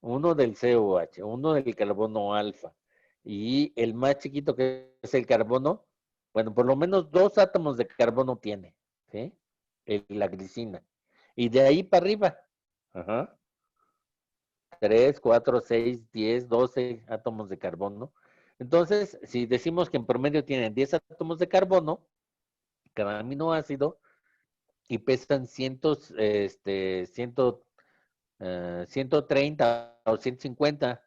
Speaker 1: Uno del COH, uno del carbono alfa. Y el más chiquito que es el carbono, bueno, por lo menos 2 átomos de carbono tiene, ¿sí? La glicina. Y de ahí para arriba, ajá, 3, 4, 6, 10, 12 átomos de carbono. Entonces, si decimos que en promedio tienen 10 átomos de carbono, cada aminoácido, y pesan 130 o 150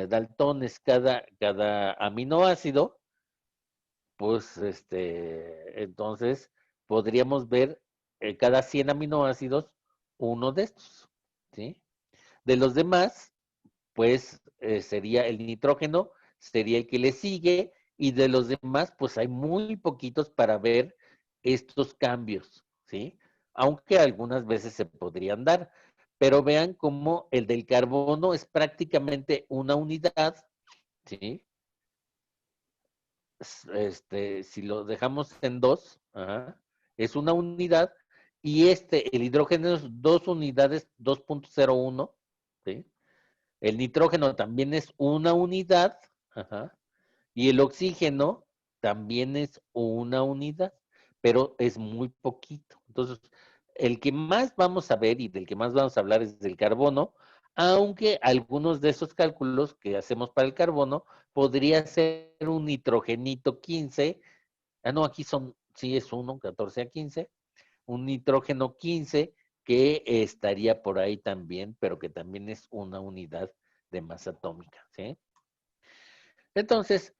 Speaker 1: daltones cada aminoácido, pues entonces podríamos ver cada 100 aminoácidos uno de estos, ¿sí? De los demás, pues sería el nitrógeno, sería el que le sigue, y de los demás, pues hay muy poquitos para ver estos cambios, ¿sí? Aunque algunas veces se podrían dar, pero vean cómo el del carbono es prácticamente una unidad, ¿sí? Si lo dejamos en 2, es una unidad, y el hidrógeno es 2 unidades, 2.01, ¿sí? El nitrógeno también es una unidad, y el oxígeno también es una unidad, pero es muy poquito. Entonces, el que más vamos a ver y del que más vamos a hablar es del carbono, aunque algunos de esos cálculos que hacemos para el carbono podría ser un nitrogenito 15, no, aquí sí es 1, 14 a 15, un nitrógeno 15 que estaría por ahí también, pero que también es una unidad de masa atómica, ¿sí? Entonces,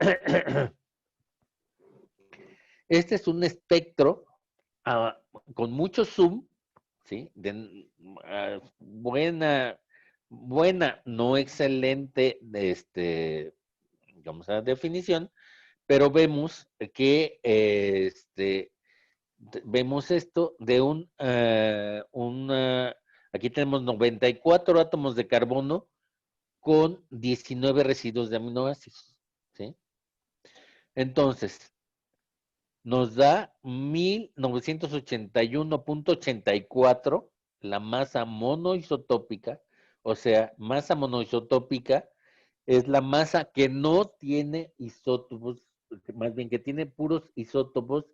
Speaker 1: este es un espectro con mucho zoom, ¿sí? Buena, no excelente, digamos, definición, pero vemos que vemos esto de aquí tenemos 94 átomos de carbono con 19 residuos de aminoácidos, ¿sí? Entonces, nos da 1981.84 la masa monoisotópica, o sea, masa monoisotópica es la masa que no tiene isótopos, más bien que tiene puros isótopos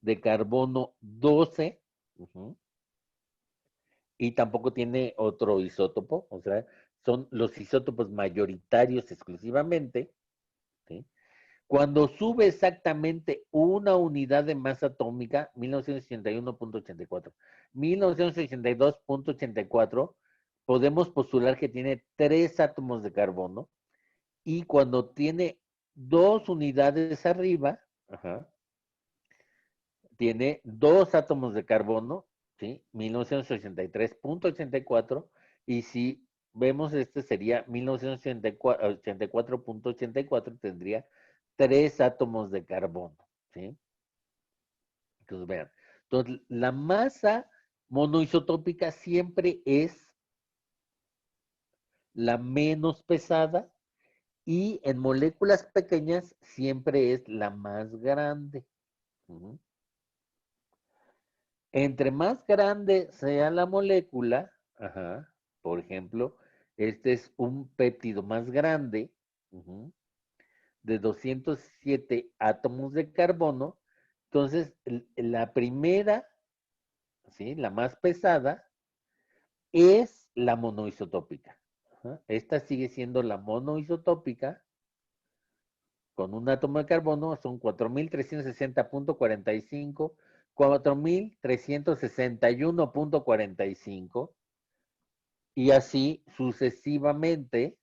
Speaker 1: de carbono 12, y tampoco tiene otro isótopo, o sea, son los isótopos mayoritarios exclusivamente, ¿sí? Cuando sube exactamente una unidad de masa atómica, 1981.84, 1982.84, podemos postular que tiene 3 átomos de carbono, y cuando tiene 2 unidades arriba, tiene 2 átomos de carbono, ¿sí? 1983.84, y si vemos sería 1984.84, tendría 3 átomos de carbono, ¿sí? Entonces vean, entonces la masa monoisotópica siempre es la menos pesada, y en moléculas pequeñas siempre es la más grande. Entre más grande sea la molécula, por ejemplo, este es un péptido más grande, de 207 átomos de carbono. Entonces, la primera, ¿sí? La más pesada, es la monoisotópica. Esta sigue siendo la monoisotópica, con un átomo de carbono, son 4.360.45, 4.361.45, y así sucesivamente,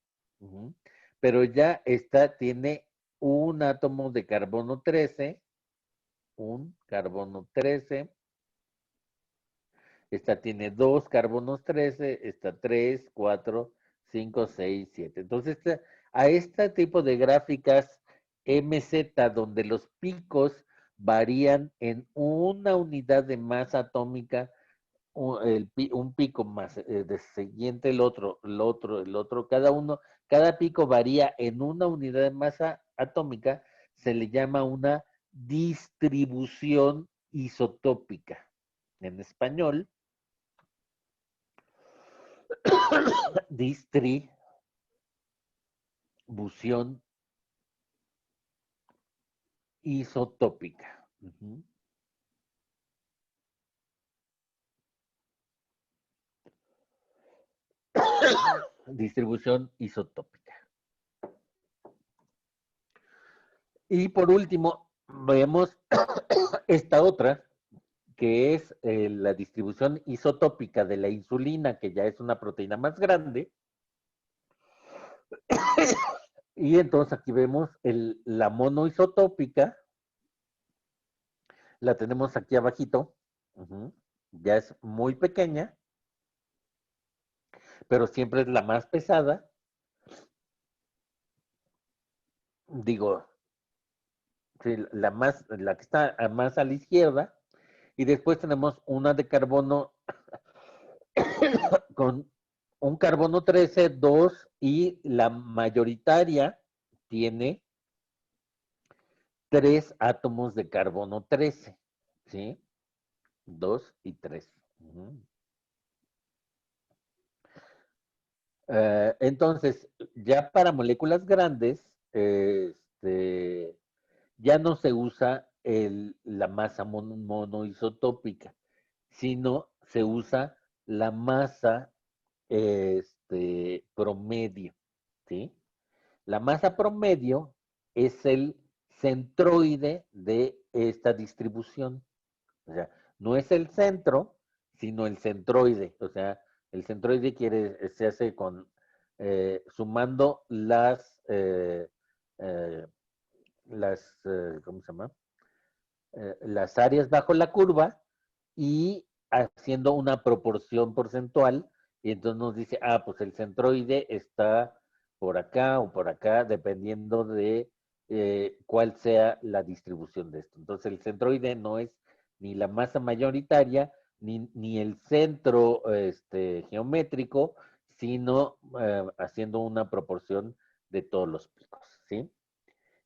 Speaker 1: pero ya esta tiene un átomo de carbono 13, un carbono 13, esta tiene dos carbonos 13, esta 3, 4, 5, 6, 7. Entonces, a este tipo de gráficas MZ, donde los picos varían en una unidad de masa atómica, un pico más de siguiente el otro, cada pico varía en una unidad de masa atómica, se le llama una distribución isotópica. En español, distribución isotópica. Distribución isotópica. Y por último, vemos esta otra, que es la distribución isotópica de la insulina, que ya es una proteína más grande. Y entonces aquí vemos la monoisotópica, la tenemos aquí abajito, ya es muy pequeña, pero siempre es la más pesada. Digo, sí, la que está más a la izquierda, y después tenemos una de carbono con un carbono 13, 2, y la mayoritaria tiene 3 átomos de carbono 13, ¿sí? 2 y 3. Entonces, ya para moléculas grandes, ya no se usa la masa monoisotópica, sino se usa la masa promedio, ¿sí? La masa promedio es el centroide de esta distribución. O sea, no es el centro, sino el centroide. O sea, el centroide se hace sumando ¿cómo se llama? Las áreas bajo la curva y haciendo una proporción porcentual, y entonces nos dice, pues el centroide está por acá o por acá, dependiendo de cuál sea la distribución de esto. Entonces el centroide no es ni la masa mayoritaria, ni el centro geométrico, sino haciendo una proporción de todos los picos, ¿sí?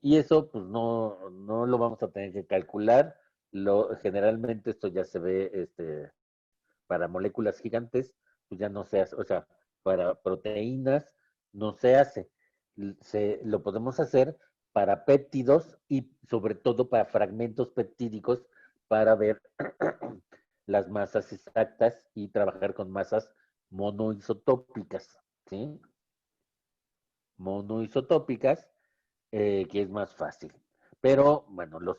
Speaker 1: Y eso, pues, no lo vamos a tener que calcular. Generalmente esto ya se ve para moléculas gigantes, pues ya no se hace, o sea, para proteínas no se hace. Lo podemos hacer para péptidos y sobre todo para fragmentos peptídicos para ver las masas exactas y trabajar con masas monoisotópicas, ¿sí? Monoisotópicas, que es más fácil. Pero bueno, los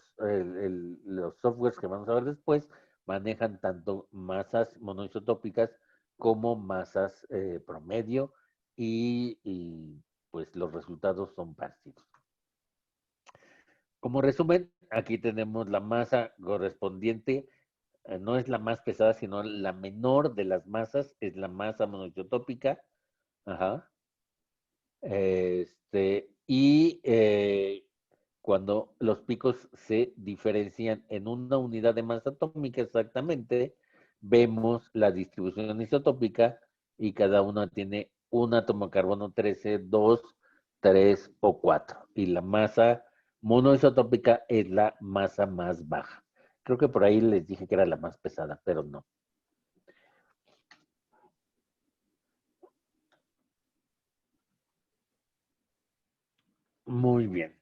Speaker 1: softwares que vamos a ver después manejan tanto masas monoisotópicas como masas promedio, y pues los resultados son parecidos. Como resumen, aquí tenemos la masa correspondiente, no es la más pesada, sino la menor de las masas es la masa monoisotópica. Ajá. Y cuando los picos se diferencian en una unidad de masa atómica exactamente, vemos la distribución isotópica y cada una tiene un átomo de carbono 13, 2, 3 o 4. Y la masa monoisotópica es la masa más baja. Creo que por ahí les dije que era la más pesada, pero no. Muy bien.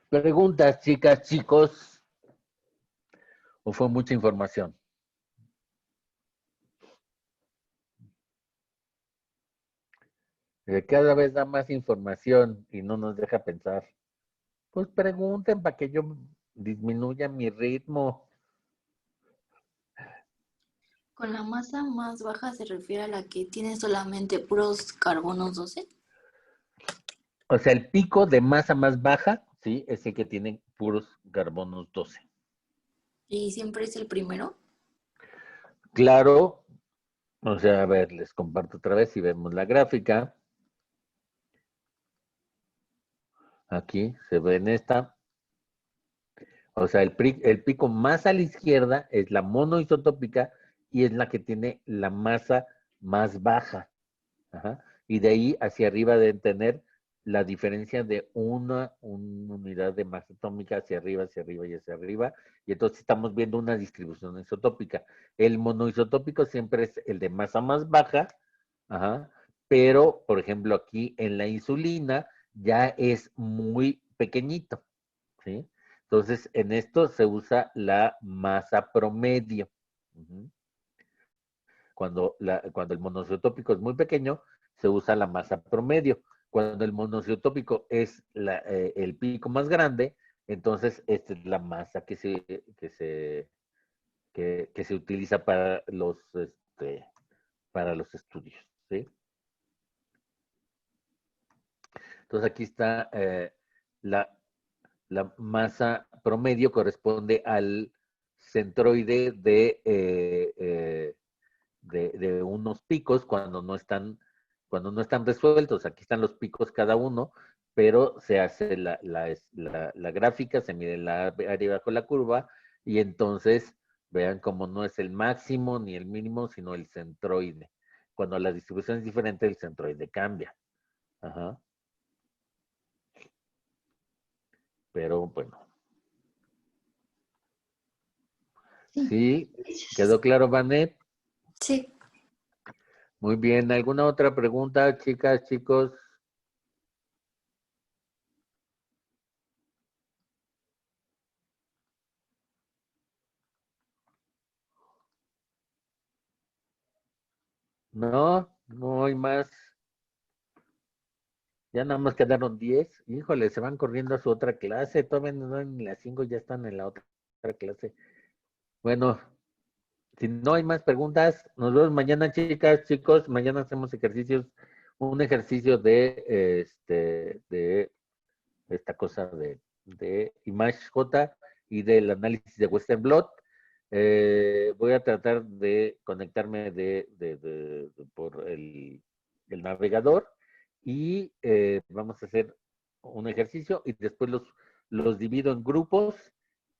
Speaker 1: Preguntas, chicas, chicos. ¿O fue mucha información? Cada vez da más información y no nos deja pensar. Pues pregunten para que yo disminuya mi ritmo.
Speaker 4: Con la masa más baja se refiere a la que tiene solamente puros carbonos 12.
Speaker 1: O sea, el pico de masa más baja, sí, es el que tiene puros carbonos 12.
Speaker 4: Y siempre es el primero.
Speaker 1: Claro, o sea, a ver, les comparto otra vez y vemos la gráfica. Aquí se ve en esta. O sea, el pico más a la izquierda es la monoisotópica y es la que tiene la masa más baja. Ajá. Y de ahí hacia arriba deben tener la diferencia de una unidad de masa atómica hacia arriba y hacia arriba. Y entonces estamos viendo una distribución isotópica. El monoisotópico siempre es el de masa más baja, ajá, pero, por ejemplo, aquí en la insulina ya es muy pequeñito, ¿sí? Entonces, en esto se usa la masa promedio. Ujú. Cuando el monoisotópico es muy pequeño, se usa la masa promedio. Cuando el monoisotópico es el pico más grande, entonces esta es la masa que se utiliza para los estudios, ¿sí? Entonces aquí está la, la masa promedio corresponde al centroide de unos picos cuando no están resueltos. Aquí están los picos cada uno, pero se hace la gráfica, se mide la área bajo la curva y entonces vean cómo no es el máximo ni el mínimo, sino el centroide. Cuando la distribución es diferente, el centroide cambia. Ajá. Pero bueno. ¿Sí? ¿Quedó claro, Vanet?
Speaker 4: Sí.
Speaker 1: Muy bien. ¿Alguna otra pregunta, chicas, chicos? No, no hay más. Ya nada más quedaron 10. Híjole, se van corriendo a su otra clase. Todavía no dan ni las 5, ya están en la otra clase. Bueno, si no hay más preguntas, nos vemos mañana, chicas, chicos. Mañana hacemos ejercicios, un ejercicio de esta cosa de Image J y del análisis de Western Blot. Voy a tratar de conectarme por el navegador y vamos a hacer un ejercicio y después los divido en grupos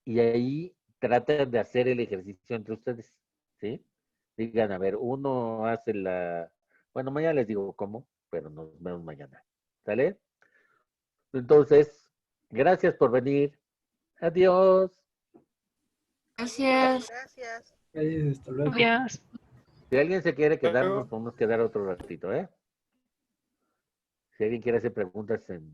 Speaker 1: y ahí tratan de hacer el ejercicio entre ustedes, ¿sí? Digan, a ver, uno hace bueno, mañana les digo cómo, pero nos vemos mañana. ¿Sale? Entonces, gracias por venir. Adiós.
Speaker 4: Gracias.
Speaker 7: Hasta luego.
Speaker 6: Adiós.
Speaker 1: Si alguien se quiere quedar,
Speaker 7: Luego.
Speaker 1: nos podemos quedar otro ratito, ¿eh? Si alguien quiere hacer preguntas en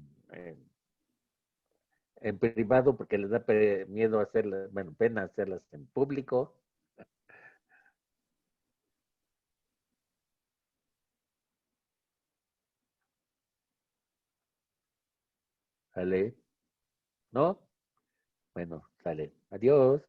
Speaker 1: privado porque les da miedo hacerlas, bueno, pena hacerlas en público. ¿Sale? ¿No? Bueno, sale. Adiós.